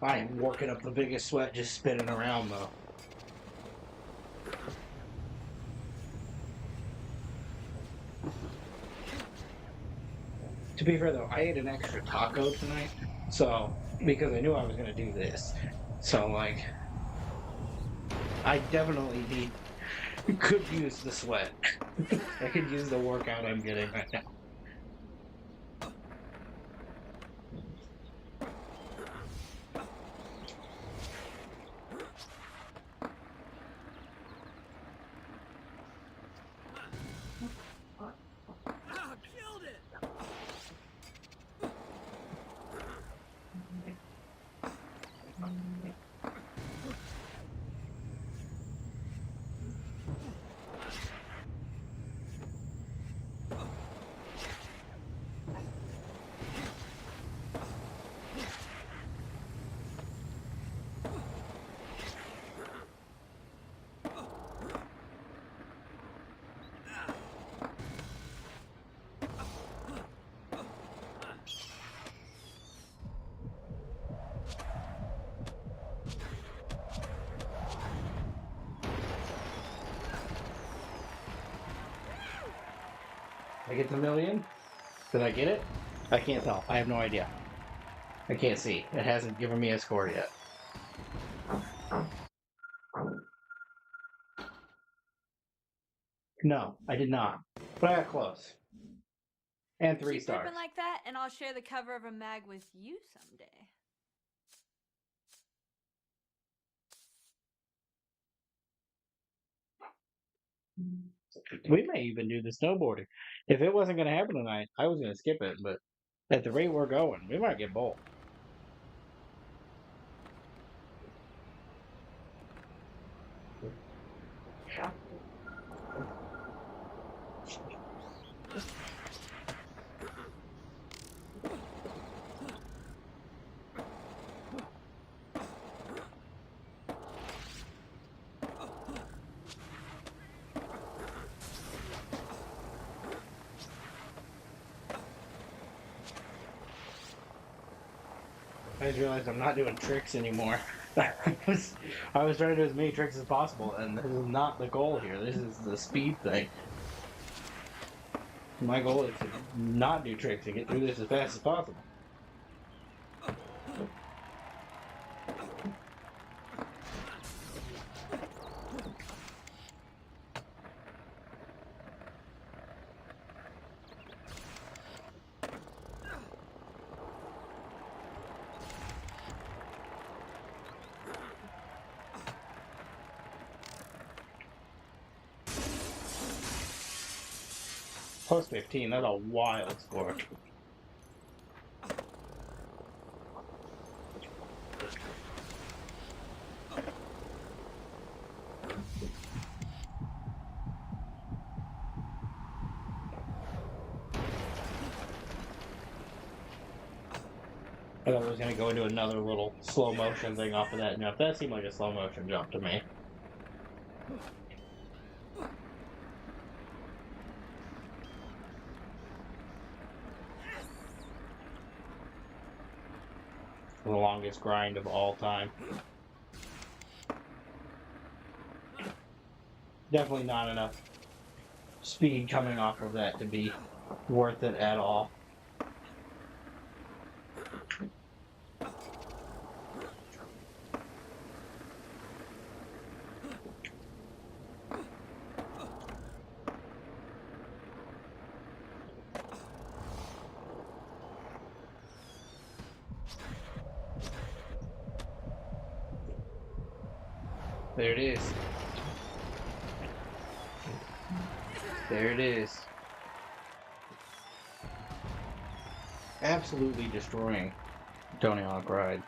I am working up the biggest sweat just spinning around, though. To be fair, though, I ate an extra taco tonight, so, because I knew I was going to do this. So, like, I definitely could use the sweat. I could use the workout I'm getting right now. I get the million? Did I get it? I can't tell. I have no idea. I can't see. It hasn't given me a score yet. No, I did not. But I got close. And 3 Keep stars. ripping like that, and I'll share the cover of a mag with you someday. We may even do the snowboarding. If it wasn't going to happen tonight, I was going to skip it, but at the rate we're going, we might get both. I just realized I'm not doing tricks anymore. I was trying to do as many tricks as possible, and this is not the goal here. This is the speed thing. My goal is to not do tricks and get through this as fast as possible. Plus 15, that's a wild score. I thought it was going to go into another little slow motion thing off of that jump. That seemed like a slow motion jump to me. The longest grind of all time. Definitely not enough speed coming off of that to be worth it at all. There it is. There it is. Absolutely destroying Tony Hawk Ride.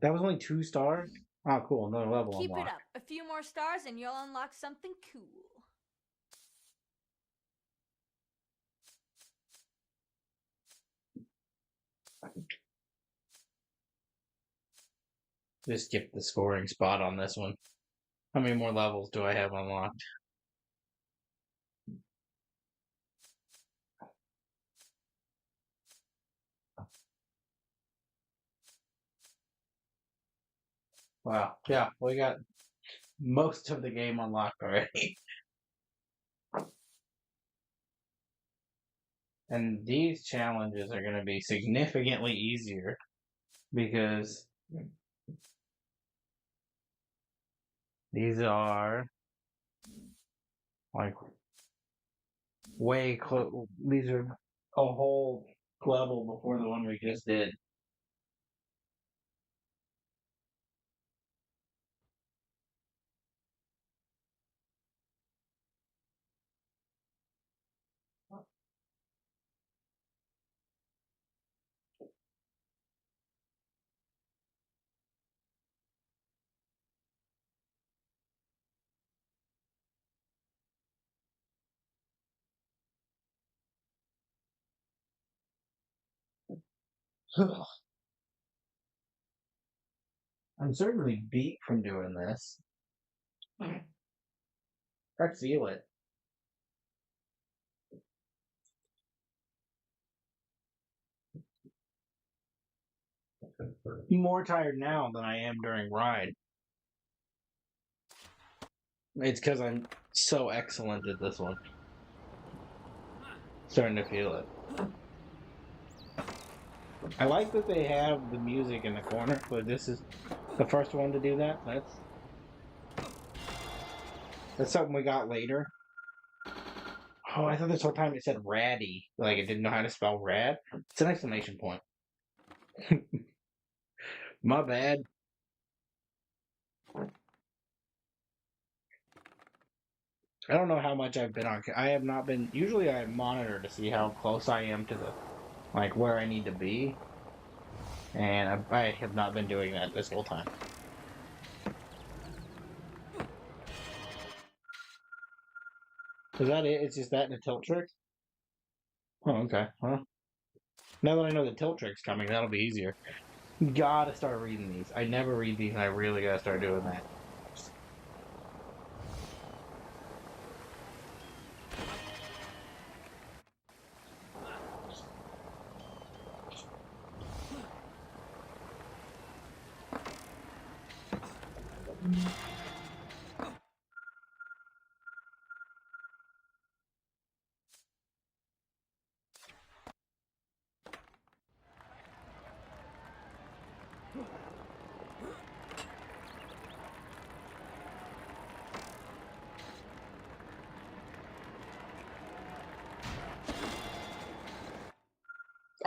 That was only 2 stars? Oh, cool. Another level Keep unlocked. it up. A few more stars and you'll unlock something cool. Just skip the scoring spot on this one. How many more levels do I have unlocked? Wow. Yeah, we got most of the game unlocked already. And these challenges are going to be significantly easier because these are like way close. These are a whole level before the one we just did. I'm certainly beat from doing this. I feel it. More tired now than I am during ride. It's because I'm so excellent at this one. Starting to feel it. I like that they have the music in the corner, but this is the first one to do that. That's something we got later. Oh, I thought this whole time it said ratty. Like it didn't know how to spell rad. It's an exclamation point. My bad. I don't know how much I've been on. I have not been. Usually I monitor to see how close I am to the, like, where I need to be. And I have not been doing that this whole time. Is that it? It's just that and a tilt trick? Oh, okay. Well, now that I know the tilt trick's coming, that'll be easier. Gotta start reading these. I never read these, and I really gotta start doing that.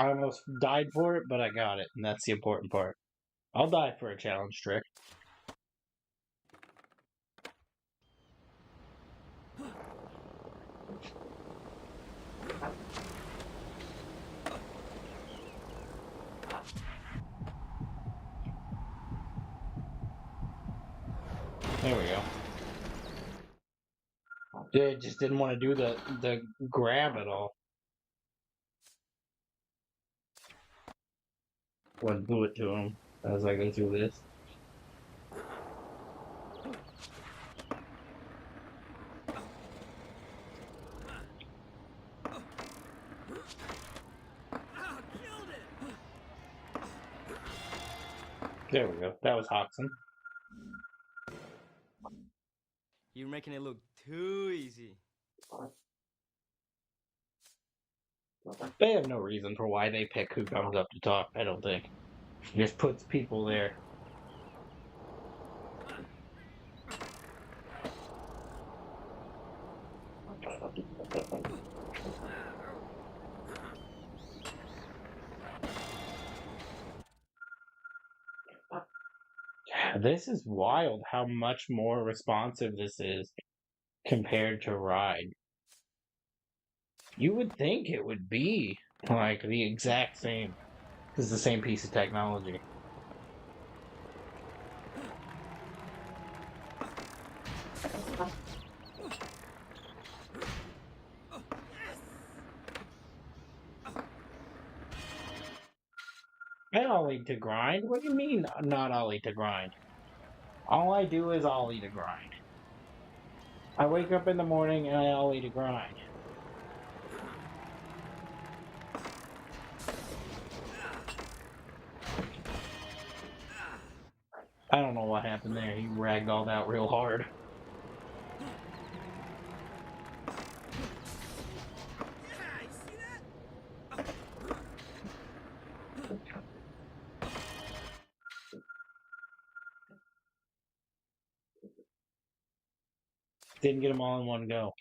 I almost died for it, but I got it, and that's the important part. I'll die for a challenge trick. There we go. Dude, just didn't want to do the grab at all. Wouldn't do it to him as I go through this. There we go. That was Hoxton. You're making it look too easy. They have no reason for why they pick who comes up to talk, I don't think. It just puts people there. This is wild how much more responsive this is compared to Ride. You would think it would be like the exact same. It's the same piece of technology. I ollie to grind? What do you mean not ollie to grind? All I do is ollie to grind. I wake up in the morning and I ollie to grind. I don't know what happened there. He ragdolled out real hard. Didn't get them all in one go.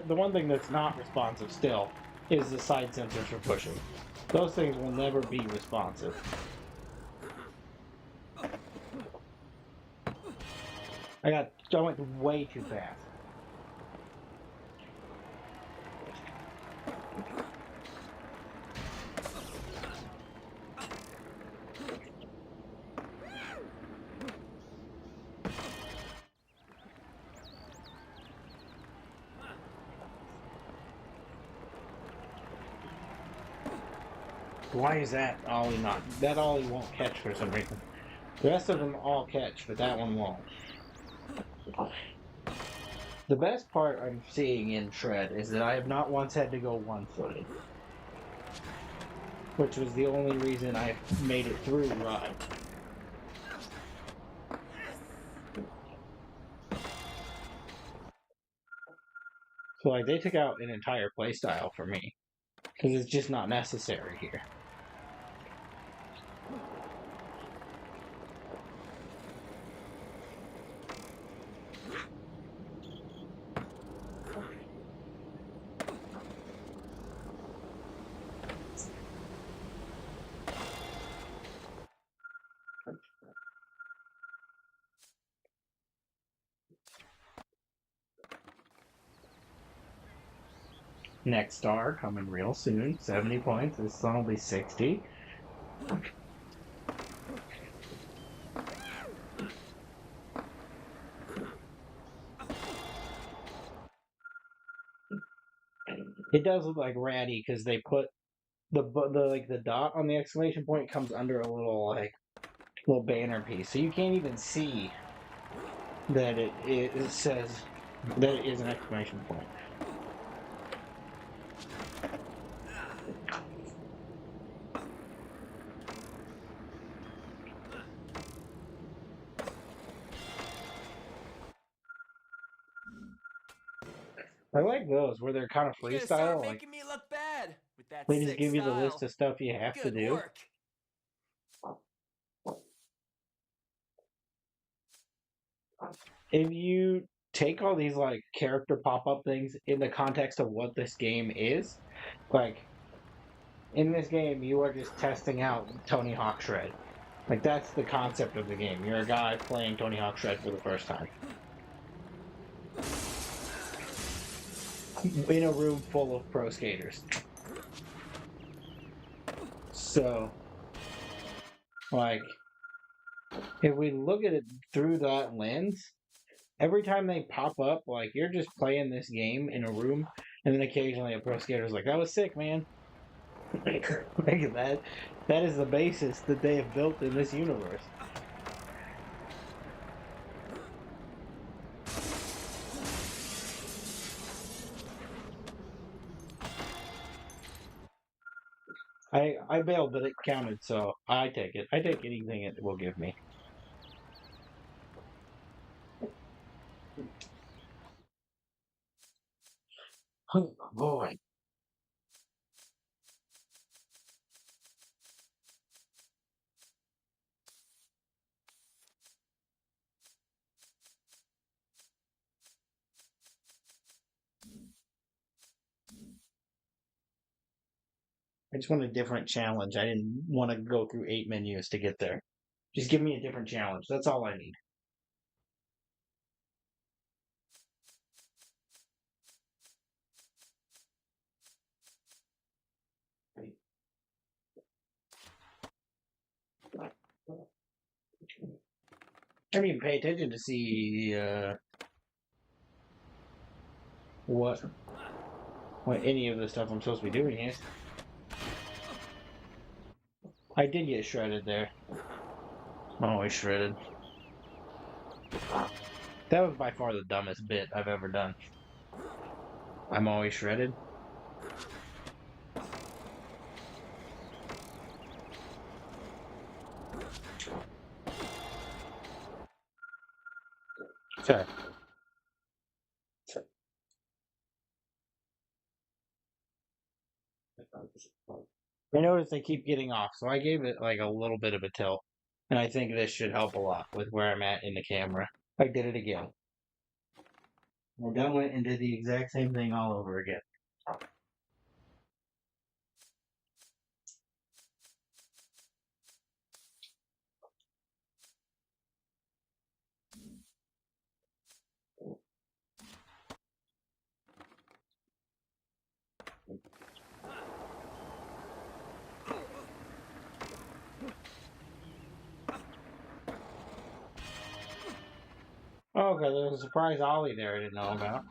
The one thing that's not responsive still is the side sensors for pushing. Those things will never be responsive. I went way too fast. Why is that ollie not? That ollie won't catch for some reason. The rest of them all catch, but that one won't. The best part I'm seeing in Shred is that I have not once had to go one-footed. Which was the only reason I made it through Ride. So like they took out an entire playstyle for me. Because it's just not necessary here. Next star coming real soon. 70 points. This one will be 60. It does look like ratty because they put the dot on the exclamation point comes under a little banner piece, so you can't even see that it says that it is an exclamation point. I like those where they're kind of You're gonna start freestyle. Like making me look bad with that they just sick give you the style. list of stuff you have Good to do. work. If you take all these like character pop-up things in the context of what this game is, like in this game you are just testing out Tony Hawk Shred. Like that's the concept of the game. You're a guy playing Tony Hawk Shred for the first time. In a room full of pro skaters. So like if we look at it through that lens, every time they pop up, like you're just playing this game in a room, and then occasionally a pro skater's like, "That was sick, man." Like that is the basis that they have built in this universe. I bailed, but it counted, so I take it. I take anything it will give me. Oh boy. I just want a different challenge. I didn't want to go through 8 menus to get there. Just give me a different challenge. That's all I need. I didn't even pay attention to see what any of the stuff I'm supposed to be doing is. I did get shredded there. I'm always shredded. That was by far the dumbest bit I've ever done. I'm always shredded. Sorry. I noticed they keep getting off, so I gave it like a little bit of a tilt. And I think this should help a lot with where I'm at in the camera. I did it again. I then went and did the exact same thing all over again. Oh, okay, there's a surprise ollie there I didn't know about.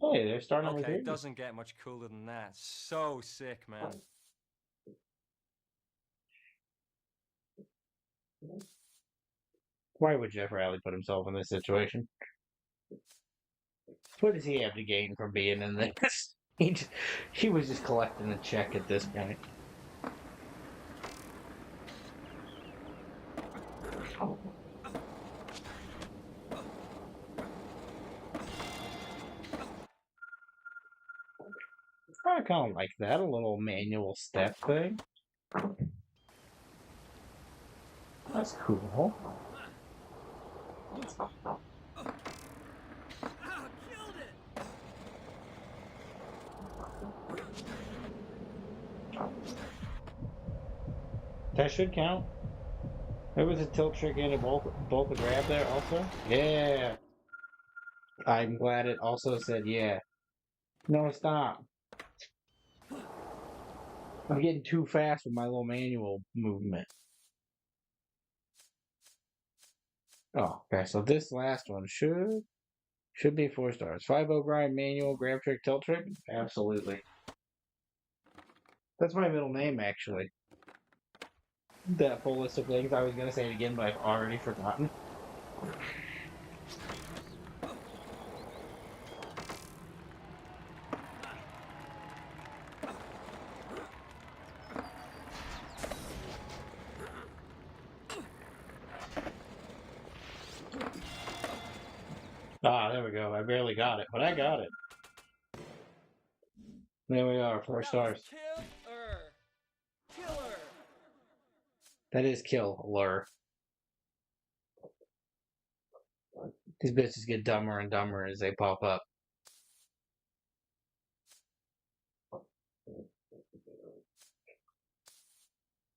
Hey, there's star number 3. Okay, it doesn't get much cooler than that. So sick, man. Why would Jeff Rowley put himself in this situation? What does he have to gain from being in this? He was just collecting a check at this point. I kind of like that, a little manual step thing. That's cool. That should count. There was a tilt trick and a bolt a grab there also. Yeah. I'm glad it also said yeah. No, stop. I'm getting too fast with my little manual movement. Oh, okay, so this last one should be 4 stars. 5-0 grind, manual, grab trick, tilt trick? Absolutely. That's my middle name, actually. That full list of things. I was going to say it again, but I've already forgotten. Ah, there we go. I barely got it, but I got it. There we are, 4 stars. Killer. That is killer. These bitches get dumber and dumber as they pop up.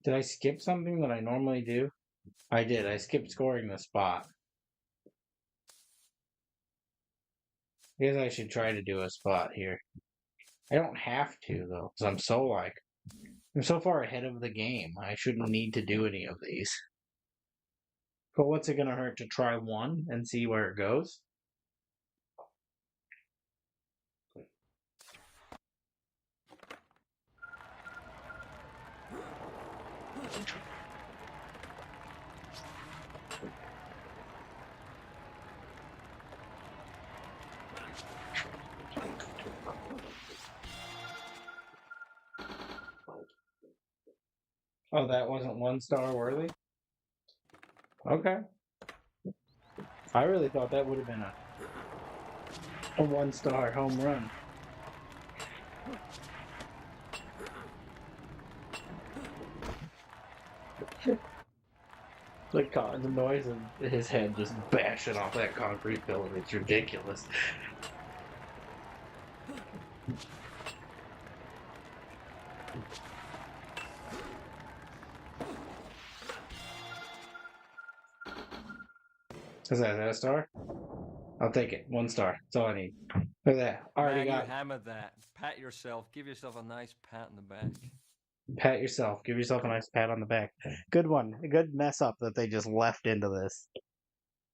Did I skip something that I normally do? I did. I skipped scoring the spot. I guess I should try to do a spot here. I don't have to, though, because I'm so far ahead of the game. I shouldn't need to do any of these. But what's it going to hurt to try one and see where it goes? Oh, that wasn't 1 star worthy? Okay. I really thought that would have been a 1 star home run. The noise of his head just bashing off that concrete pillar, it's ridiculous. Is that a star? I'll take it. 1 star. That's all I need. Look at that. Already Man, got. you hammered that. Pat yourself. Give yourself a nice pat on the back. Pat yourself. Give yourself a nice pat on the back. Good one. A good mess up that they just left into this.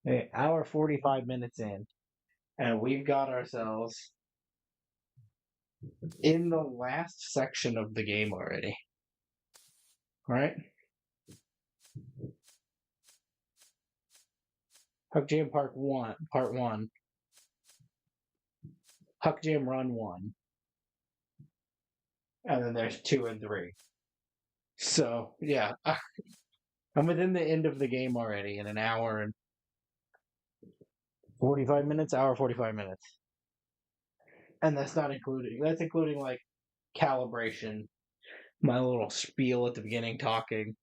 Hey, hour 45 minutes in, and we've got ourselves in the last section of the game already. All right? Huck Jam Part 1. Huck Jam Run 1. And then there's 2 and 3. So, yeah. I'm within the end of the game already in an hour and 45 minutes? Hour 45 minutes. And that's including like calibration, my little spiel at the beginning talking.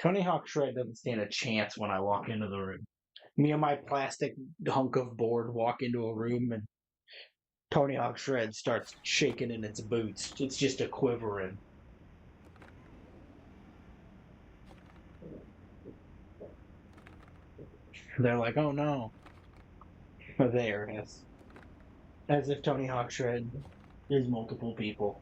Tony Hawk Shred doesn't stand a chance when I walk into the room. Me and my plastic hunk of board walk into a room and Tony Hawk Shred starts shaking in its boots. It's just a quivering. They're like, oh no. There, yes. As if Tony Hawk Shred is multiple people.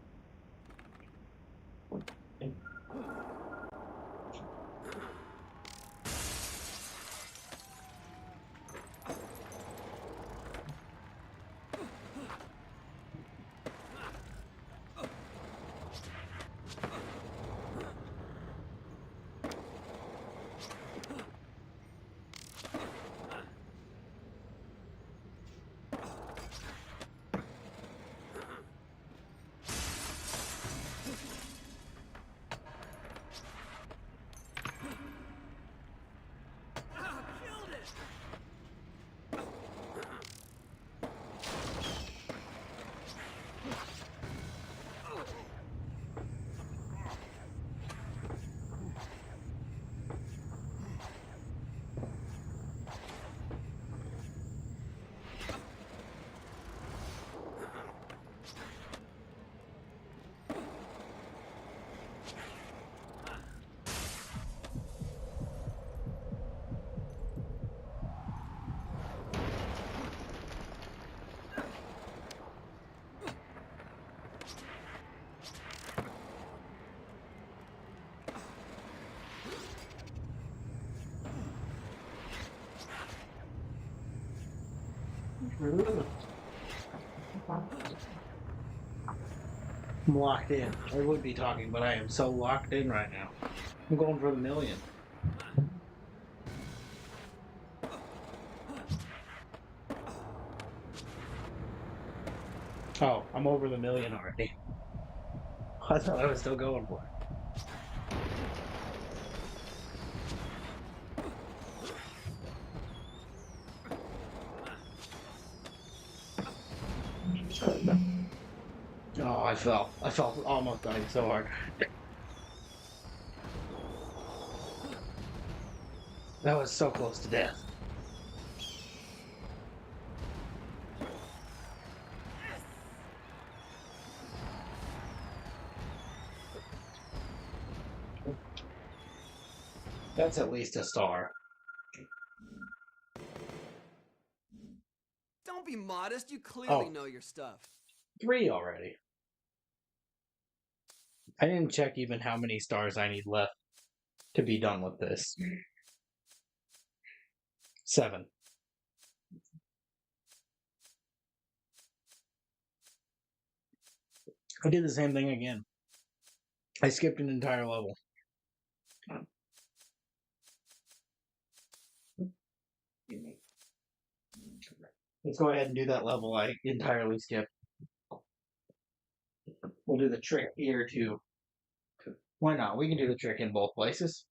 I'm locked in. I would be talking, but I am so locked in right now. I'm going for the million. I'm over the million already. I thought I was still going for it. Oh, I fell. I fell almost dying so hard. That was so close to death. That's at least a star. Don't be modest. You clearly Oh. know your stuff. 3 already. I didn't check even how many stars I need left to be done with this. 7. I did the same thing again. I skipped an entire level. Let's go ahead and do that level I entirely skipped. We'll do the trick here too. Why not? We can do the trick in both places.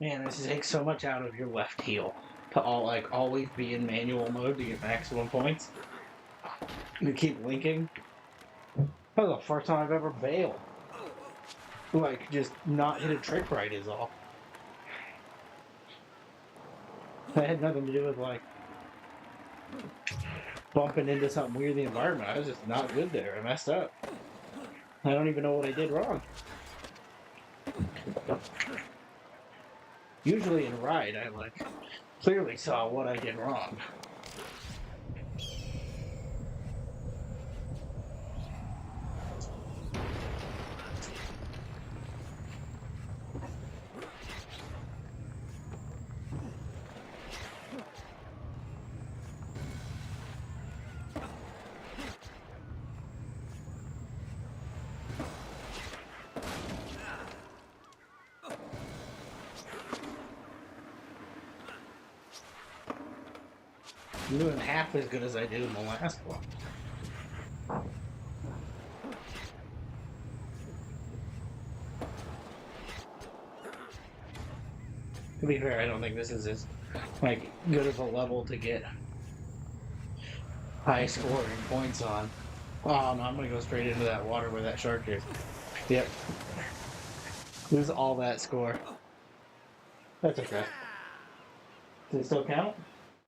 Man, this takes so much out of your left heel to always be in manual mode to get maximum points. You keep linking. That was the first time I've ever bailed. Just not hit a trick right is all. That had nothing to do with bumping into something weird in the environment. I was just not good there. I messed up. I don't even know what I did wrong. Usually in Ride, I clearly saw what I did wrong. I'm doing half as good as I did in the last one. To be fair, I don't think this is as good of a level to get high scoring points on. Oh no, I'm gonna go straight into that water where that shark is. Yep. Lose all that score. That's okay. Does it still count?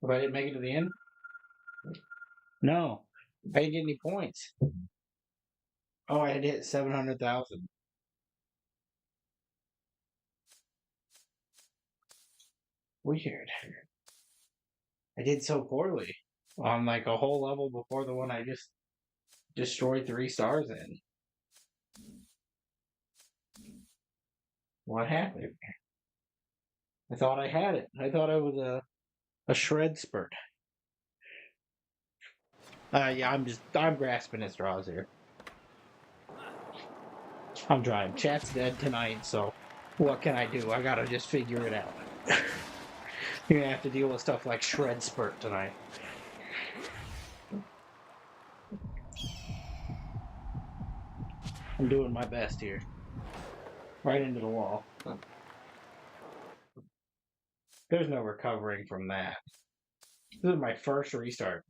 If I didn't make it to the end? No. I didn't get any points. Oh, I had hit 700,000. Weird. I did so poorly on a whole level before the one I just destroyed 3 stars in. What happened? I thought I had it. I thought I was a shred spurt. Yeah, I'm grasping at straws here. I'm trying. Chat's dead tonight, so what can I do? I gotta just figure it out. You're gonna have to deal with stuff like shred spurt tonight. I'm doing my best here. Right into the wall. There's no recovering from that. This is my first restart.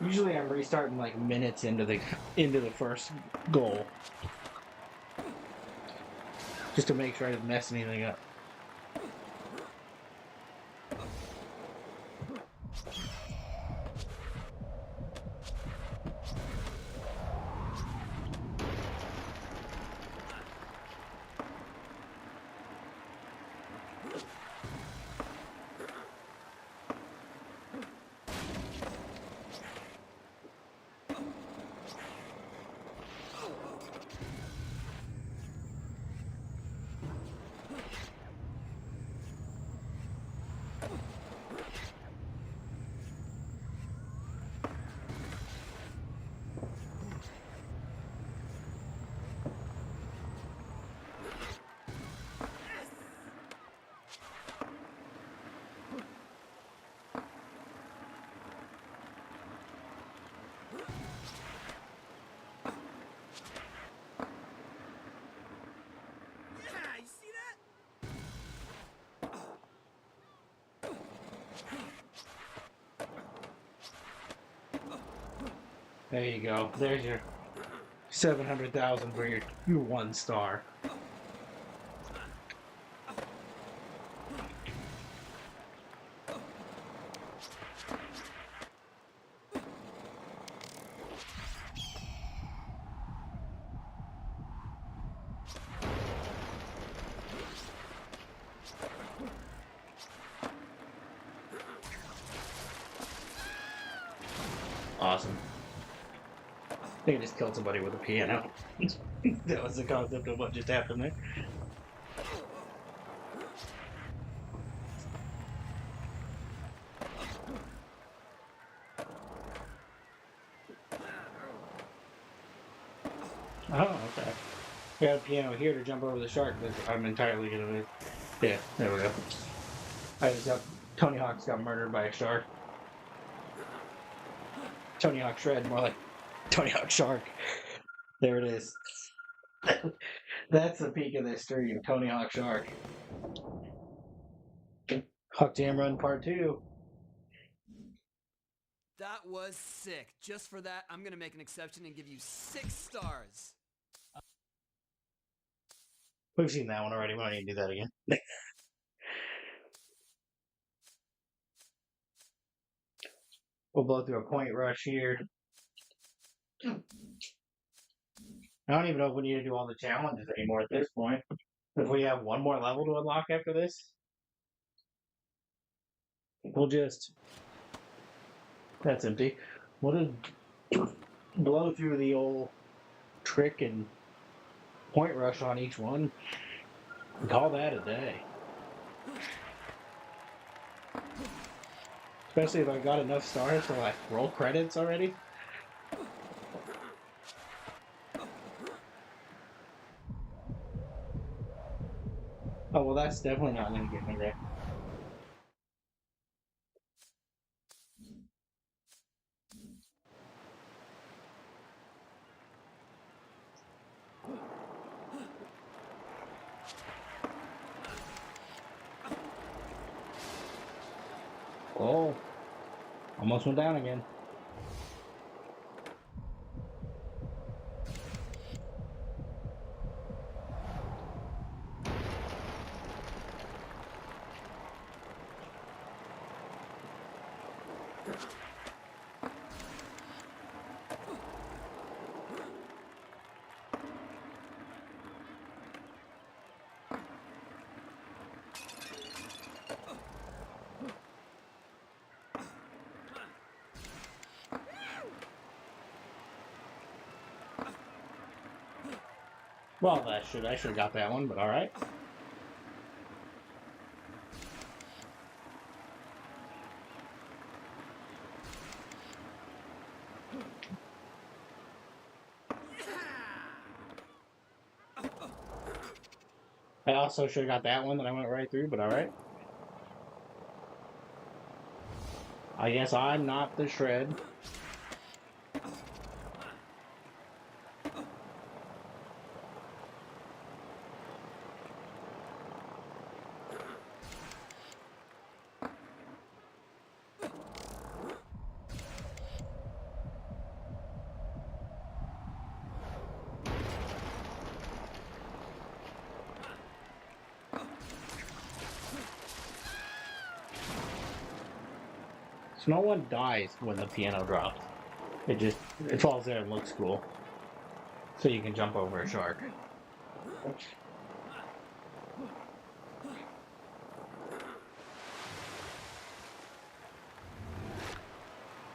Usually I'm restarting like minutes into the first goal. Just to make sure I didn't mess anything up. There you go. There's your 700,000 for your 1 star. Awesome. I think I just killed somebody with a piano. That was the concept of what just happened there. Oh, okay. We got a piano here to jump over the shark, but I'm entirely gonna miss. Yeah, there we go. I just got Tony Hawk's got murdered by a shark. Tony Hawk Shred, more like Tony Hawk Shark. There it is. That's the peak of this stream, Tony Hawk Shark. Hawk Jam Run Part 2. That was sick. Just for that, I'm gonna make an exception and give you 6 stars. We've seen that one already. We don't need to do that again. We'll blow through a point rush here. I don't even know if we need to do all the challenges anymore at this point. If we have one more level to unlock after this, we'll just... That's empty. We'll just blow through the old trick and point rush on each one and call that a day. Especially if I've got enough stars to like roll credits already. Oh, well, that's definitely not going to get me there. Oh, almost went down again. Well, I should have got that one, but all right. I also should have got that one that I went right through, but all right. I guess I'm not the shred. So no one dies when the piano drops. It falls there and looks cool. So you can jump over a shark.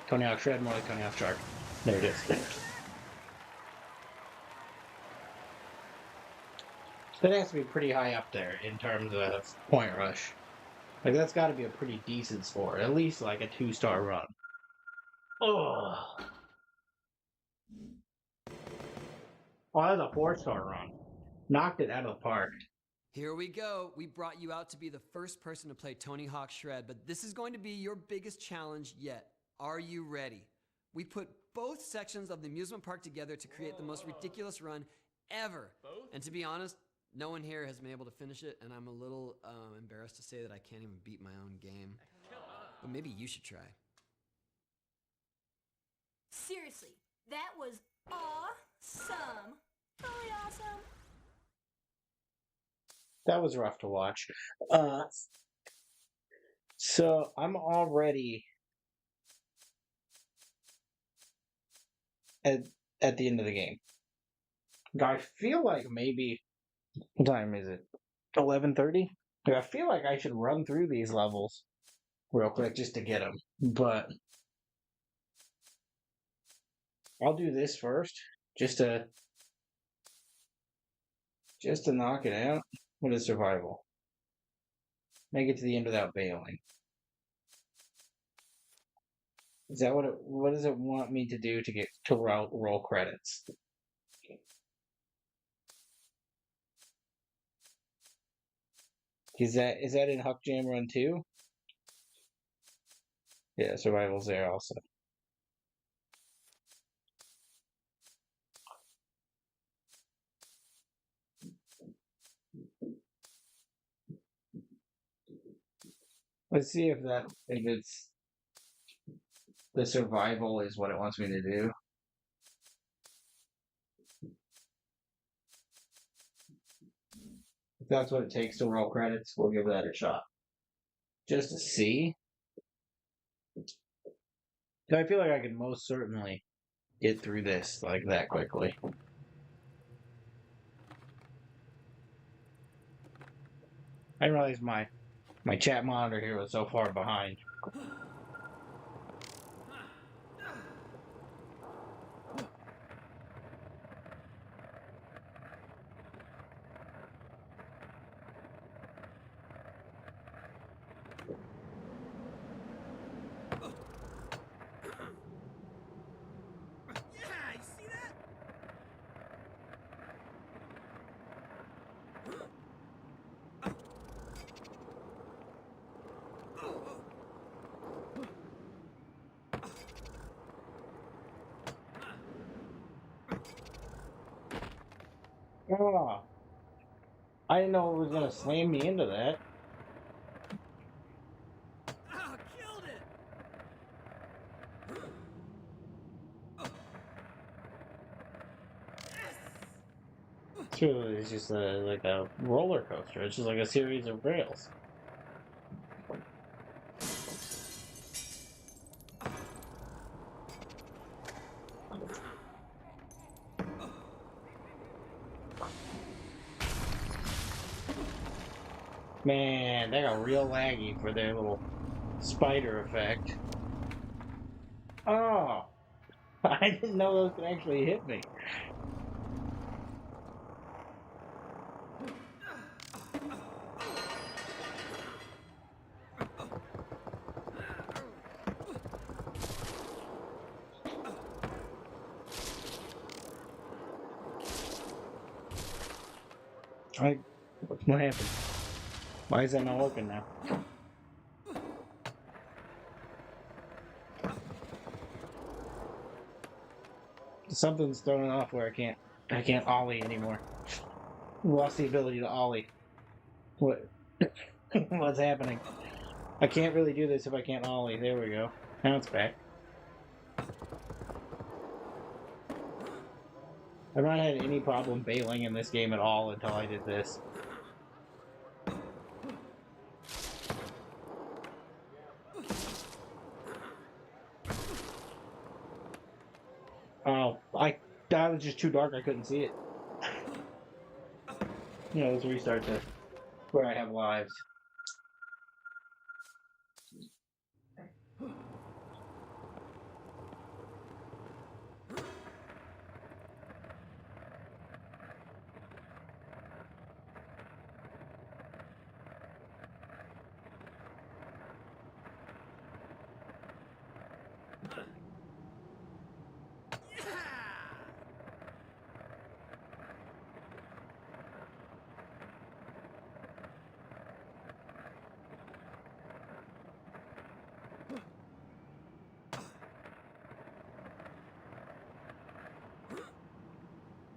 Tony Hawk Shred, more like Tony Hawk Shark. There it is. That has to be pretty high up there in terms of point rush. Like, that's got to be a pretty decent score. At least like a 2-star run. Oh, that's a 4-star run. Knocked it out of the park. Here we go. We brought you out to be the first person to play Tony Hawk Shred, but this is going to be your biggest challenge yet. Are you ready? We put both sections of the amusement park together to create the most ridiculous run ever. And to be honest, no one here has been able to finish it, and I'm a little embarrassed to say that I can't even beat my own game. But maybe you should try. Seriously, that was awesome. Totally awesome. That was rough to watch. So I'm already at the end of the game. I feel like maybe, what time is it? 11:30? I feel like I should run through these levels real quick just to get them. But I'll do this first just to knock it out. What is survival? Make it to the end without bailing. Is that what does it want me to do to get to roll credits? Is that in Huck Jam Run 2? Yeah, survival's there also. Let's see if it's the survival is what it wants me to do. If that's what it takes to roll credits, we'll give that a shot. Just to see. I feel like I can most certainly get through this like that quickly. I didn't realize my chat monitor here was so far behind. Oh, I didn't know it was gonna slam me into that. Killed it! It's just like a roller coaster. It's just like a series of rails. Man, they got real laggy for their little spider effect. Oh, I didn't know those could actually hit me. What happened? Why is that not open now? Something's thrown off where I can't ollie anymore. Lost the ability to ollie. What? What's happening? I can't really do this if I can't ollie. There we go. Now it's back. I've not had any problem bailing in this game at all until I did this. Now it's just too dark. I couldn't see it. Let's restart this. Where I have lives.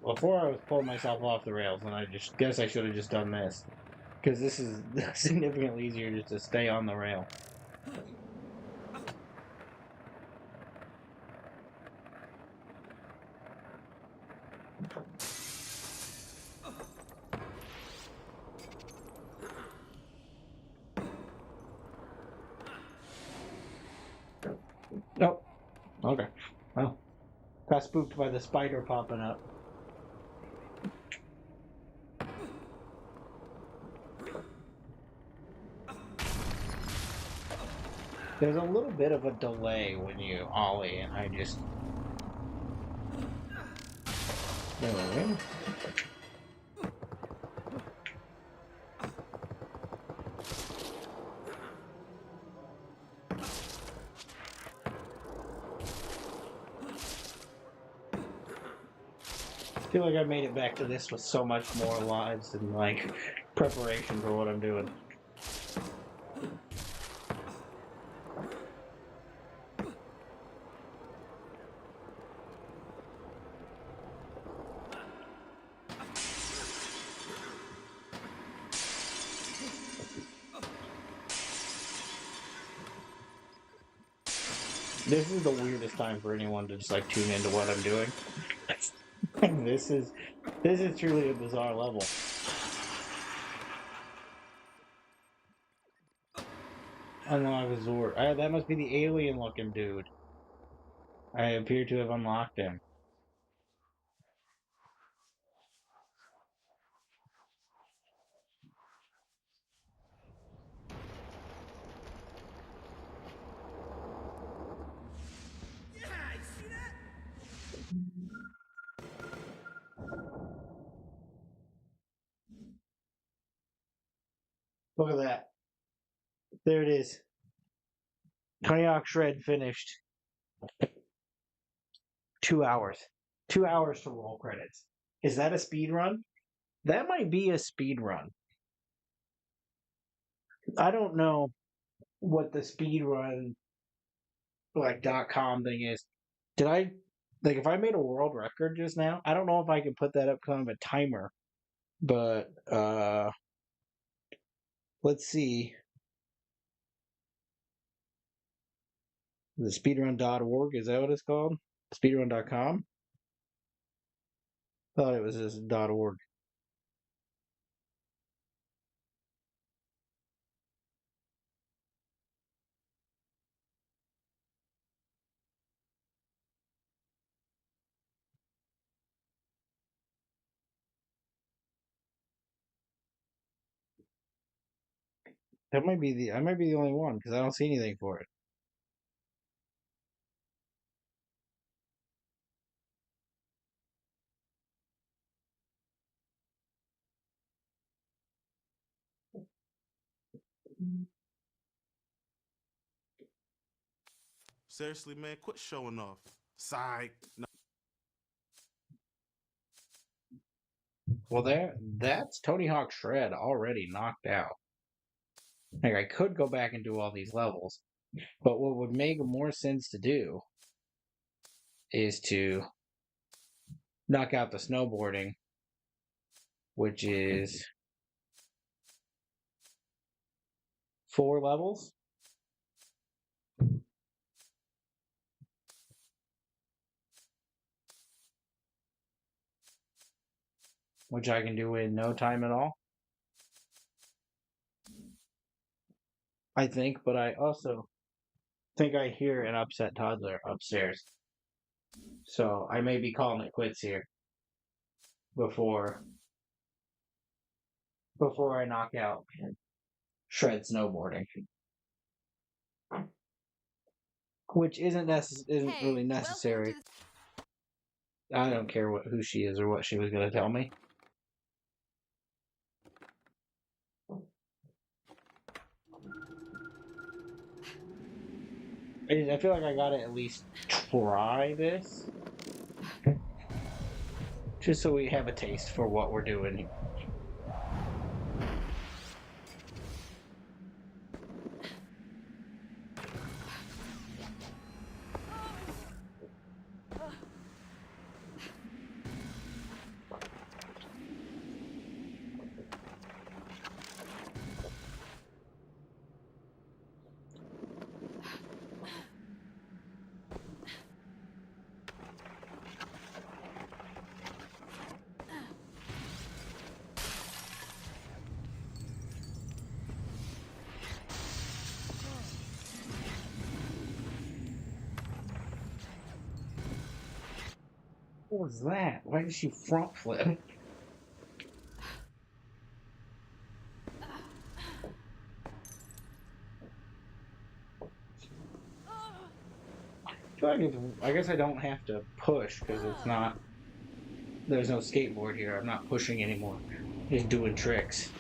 Before I was pulling myself off the rails, and I just guess I should have just done this. Because this is significantly easier just to stay on the rail. Nope. Okay. Well, got spooked by the spider popping up. There's a little bit of a delay when you ollie, and I just... There we go. I feel like I made it back to this with so much more lives and, like, preparation for what I'm doing. This is the weirdest time for anyone to just, like, tune into what I'm doing. This is truly a bizarre level. Unlock resort. That must be the alien-looking dude. I appear to have unlocked him. Look at that. There it is. Kayak Shred finished. 2 hours. 2 hours to roll credits. Is that a speed run? That might be a speed run. I don't know what the speedrun .com thing is. Did I if I made a world record just now? I don't know if I can put that up kind of a timer. But let's see. The speedrun.org, is that what it's called? Speedrun.com? Thought it was just .org. I might be the only one because I don't see anything for it. Seriously, man, quit showing off. Psych. No. Well, that's Tony Hawk Shred already knocked out. Like, I could go back and do all these levels, but what would make more sense to do is to knock out the snowboarding, which is 4 levels. Which I can do in no time at all. I think, but I also think I hear an upset toddler upstairs. So I may be calling it quits here before I knock out shred snowboarding, which isn't Hey, really welcome necessary. to I don't care who she is or what she was going to tell me. I feel like I gotta at least try this, just so we have a taste for what we're doing. What was that? Why did she front flip? I guess I don't have to push because it's not. There's no skateboard here. I'm not pushing anymore. Just doing tricks.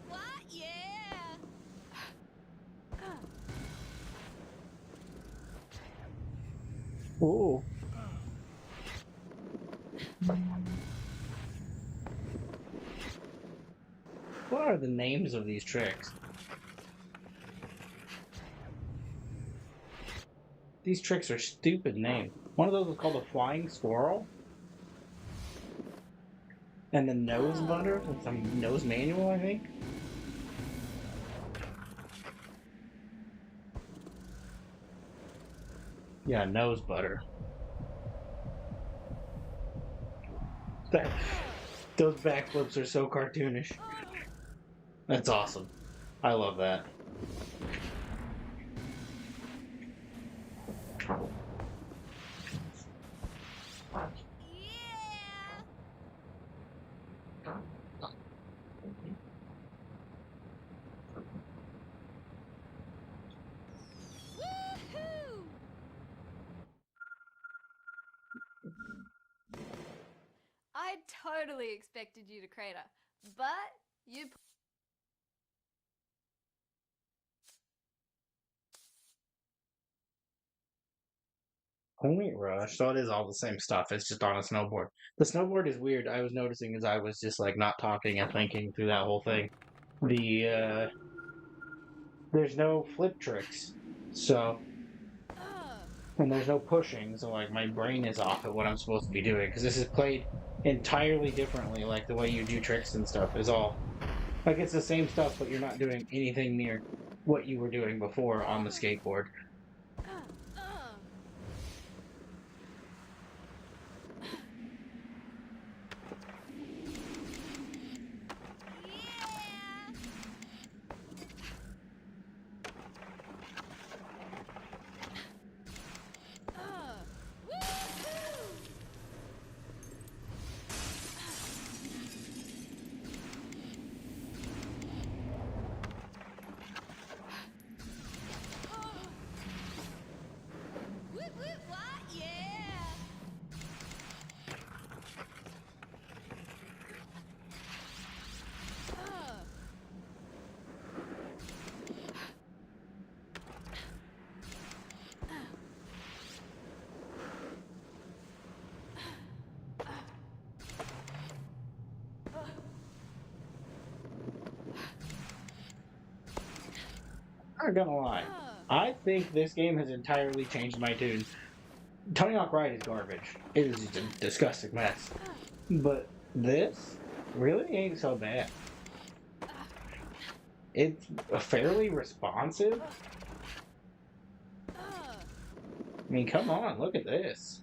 what? Yeah. Ooh. What are the names of these tricks? These tricks are stupid names. One of those is called a flying squirrel. And the nose butter with some nose manual, I think. Yeah, nose butter. Those backflips are so cartoonish. That's awesome. I love that. I totally expected you to crater, but you. Point Rush, so it is all the same stuff. It's just on a snowboard. The snowboard is weird. I was noticing as I was just like not talking and thinking through that whole thing. There's no flip tricks, so and there's no pushing, so like my brain is off at what I'm supposed to be doing because this is played entirely differently. Like the way you do tricks and stuff is all like it's the same stuff, but you're not doing anything near what you were doing before on the skateboard. I'm not gonna lie. I think this game has entirely changed my tune. Tony Hawk Ride is garbage. It is just a disgusting mess. But this really ain't so bad. It's fairly responsive. I mean, come on, look at this.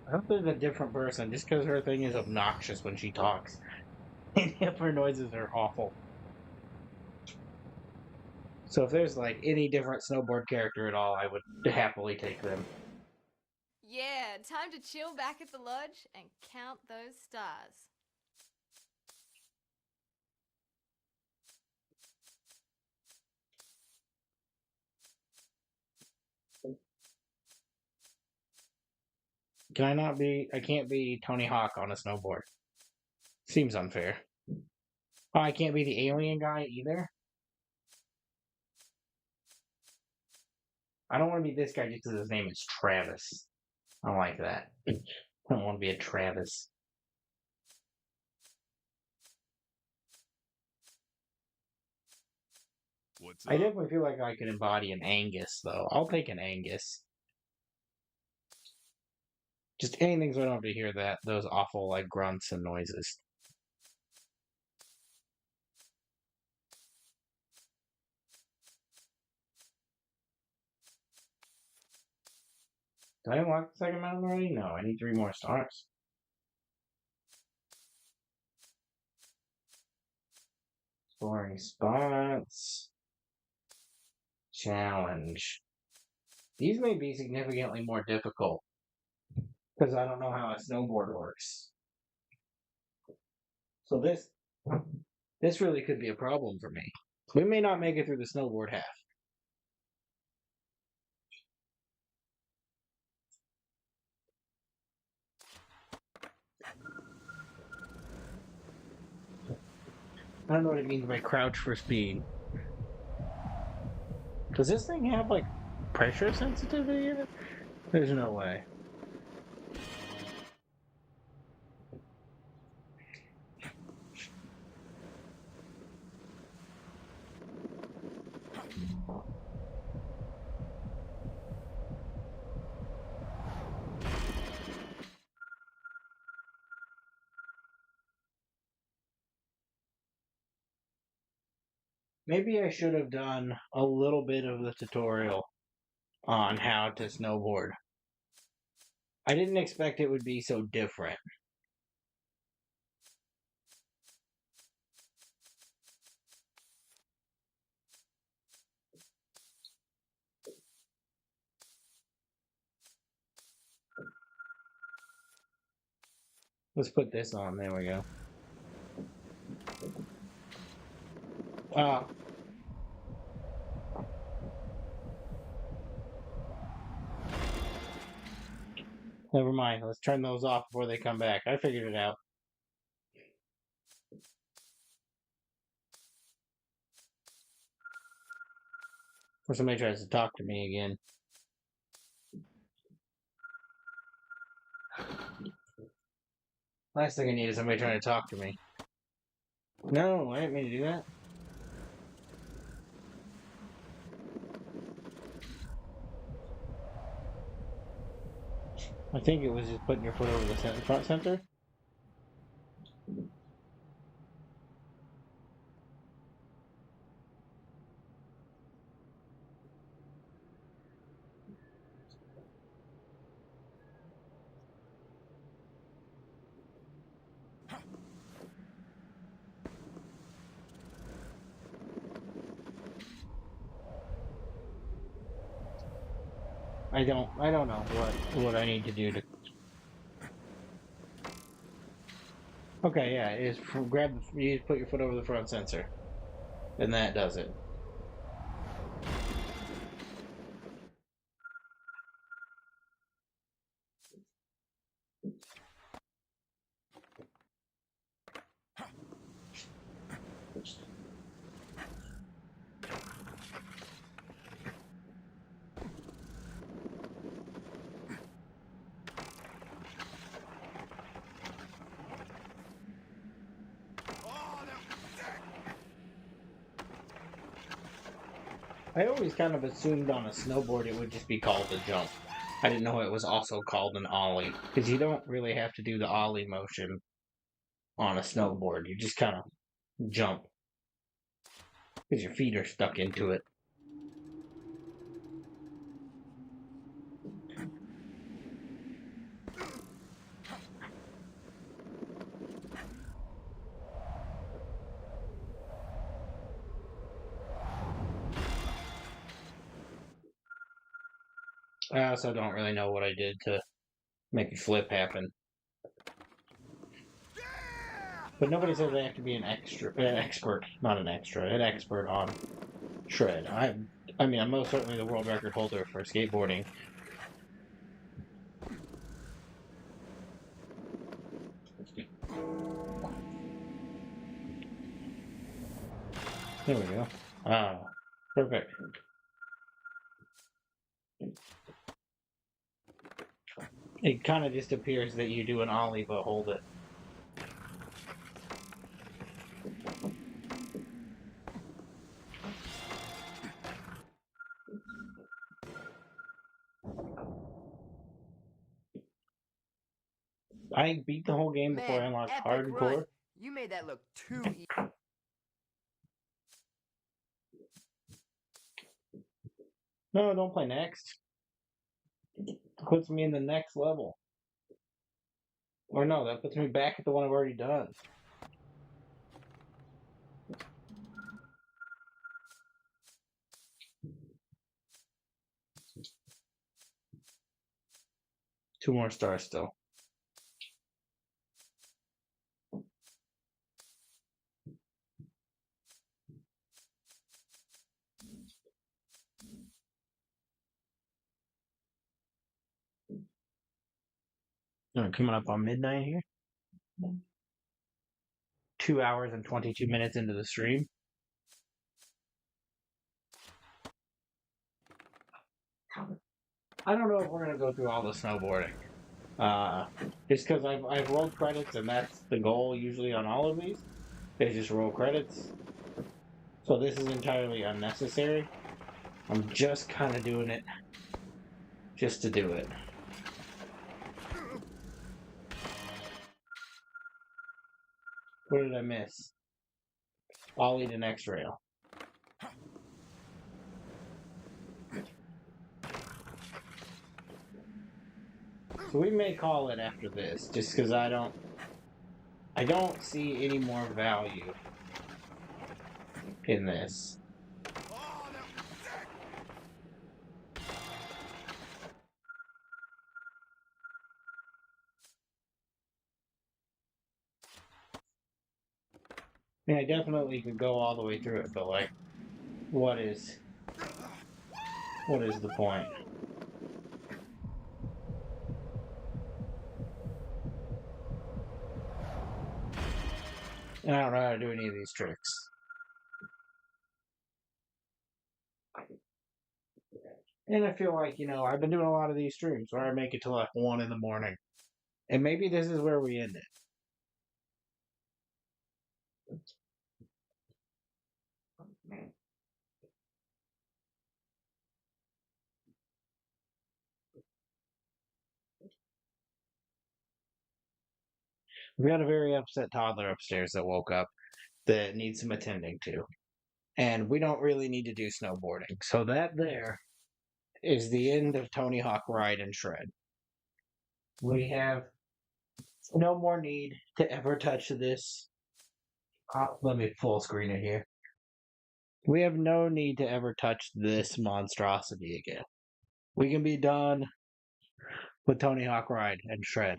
I hope there's a different person just because her thing is obnoxious when she talks. And her noises are awful. So if there's like any different snowboard character at all, I would happily take them. Yeah, time to chill back at the lodge and count those stars. Can I not be? I can't be Tony Hawk on a snowboard. Seems unfair. Oh, I can't be the alien guy either? I don't want to be this guy just because his name is Travis. I don't like that. I don't want to be a Travis. What's I up? definitely feel like I could embody an Angus, though. I'll take an Angus. Just anything so I don't have to hear those awful like grunts and noises. Did I unlock the second mountain already? No, I need 3 more stars. Exploring spots. Challenge. These may be significantly more difficult because I don't know how a snowboard works. So this really could be a problem for me. We may not make it through the snowboard half. I don't know what it means by crouch for speed. Does this thing have like pressure sensitivity in it? There's no way. Maybe I should have done a little bit of the tutorial on how to snowboard. I didn't expect it would be so different. Let's put this on. There we go. Never mind. Let's turn those off before they come back. I figured it out. Or somebody tries to talk to me again. Last thing I need is somebody trying to talk to me. No, I didn't mean to do that. I think it was just putting your foot over the front center. I don't know what I need to do to. Okay, yeah, is you put your foot over the front sensor, and that does it. I always kind of assumed on a snowboard it would just be called a jump. I didn't know it was also called an ollie, because you don't really have to do the ollie motion on a snowboard. You just kind of jump, because your feet are stuck into it. I also don't really know what I did to make a flip happen. But nobody says they have to be an expert, not an extra, an expert on shred. I mean, I'm most certainly the world record holder for skateboarding. There we go. Ah, perfect. It kind of just appears that you do an ollie, but hold it. I beat the whole game before I Man, unlocked epic hardcore. run. You made that look too easy. No, don't play next. It puts me in the next level. Or no, that puts me back at the one I've already done. Two more stars still. Coming up on midnight here. 2 hours and 22 minutes into the stream. I don't know if we're gonna go through all the snowboarding. Just because I've rolled credits and that's the goal usually on all of these. They just roll credits. So this is entirely unnecessary. I'm just kind of doing it just to do it. What did I miss? Ollie to next rail. So we may call it after this, just because I don't see any more value in this. I mean, I definitely could go all the way through it, but like, what is the point? And I don't know how to do any of these tricks. And I feel like, I've been doing a lot of these streams where I make it to like 1 in the morning. And maybe this is where we end it. We got a very upset toddler upstairs that woke up that needs some attending to. And we don't really need to do snowboarding. So that there is the end of Tony Hawk Ride and Shred. We have no more need to ever touch this. Let me full screen it here. We have no need to ever touch this monstrosity again. We can be done with Tony Hawk Ride and Shred.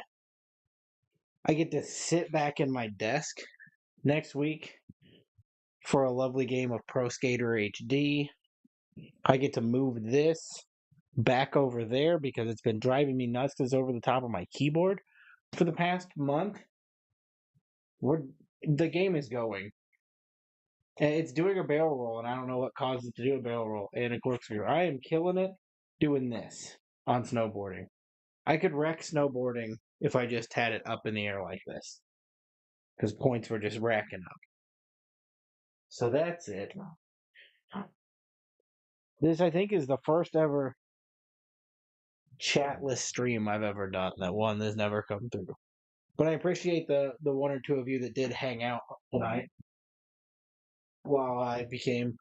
I get to sit back in my desk next week for a lovely game of Pro Skater HD. I get to move this back over there because it's been driving me nuts because it's over the top of my keyboard for the past month. The game is going. And it's doing a barrel roll, and I don't know what caused it to do a barrel roll and a corkscrew. I am killing it doing this on snowboarding. I could wreck snowboarding if I just had it up in the air like this, because points were just racking up. So that's it. This, I think, is the first ever chatless stream I've ever done. That one that's never come through. But I appreciate the one or two of you that did hang out tonight while I became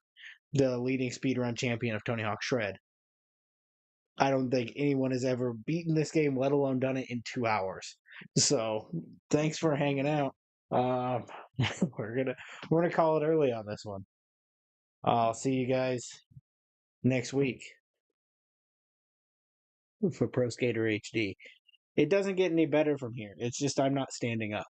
the leading speedrun champion of Tony Hawk Shred. I don't think anyone has ever beaten this game, let alone done it in 2 hours. So thanks for hanging out. We're gonna call it early on this one. I'll see you guys next week for Pro Skater HD. It doesn't get any better from here. It's just I'm not standing up.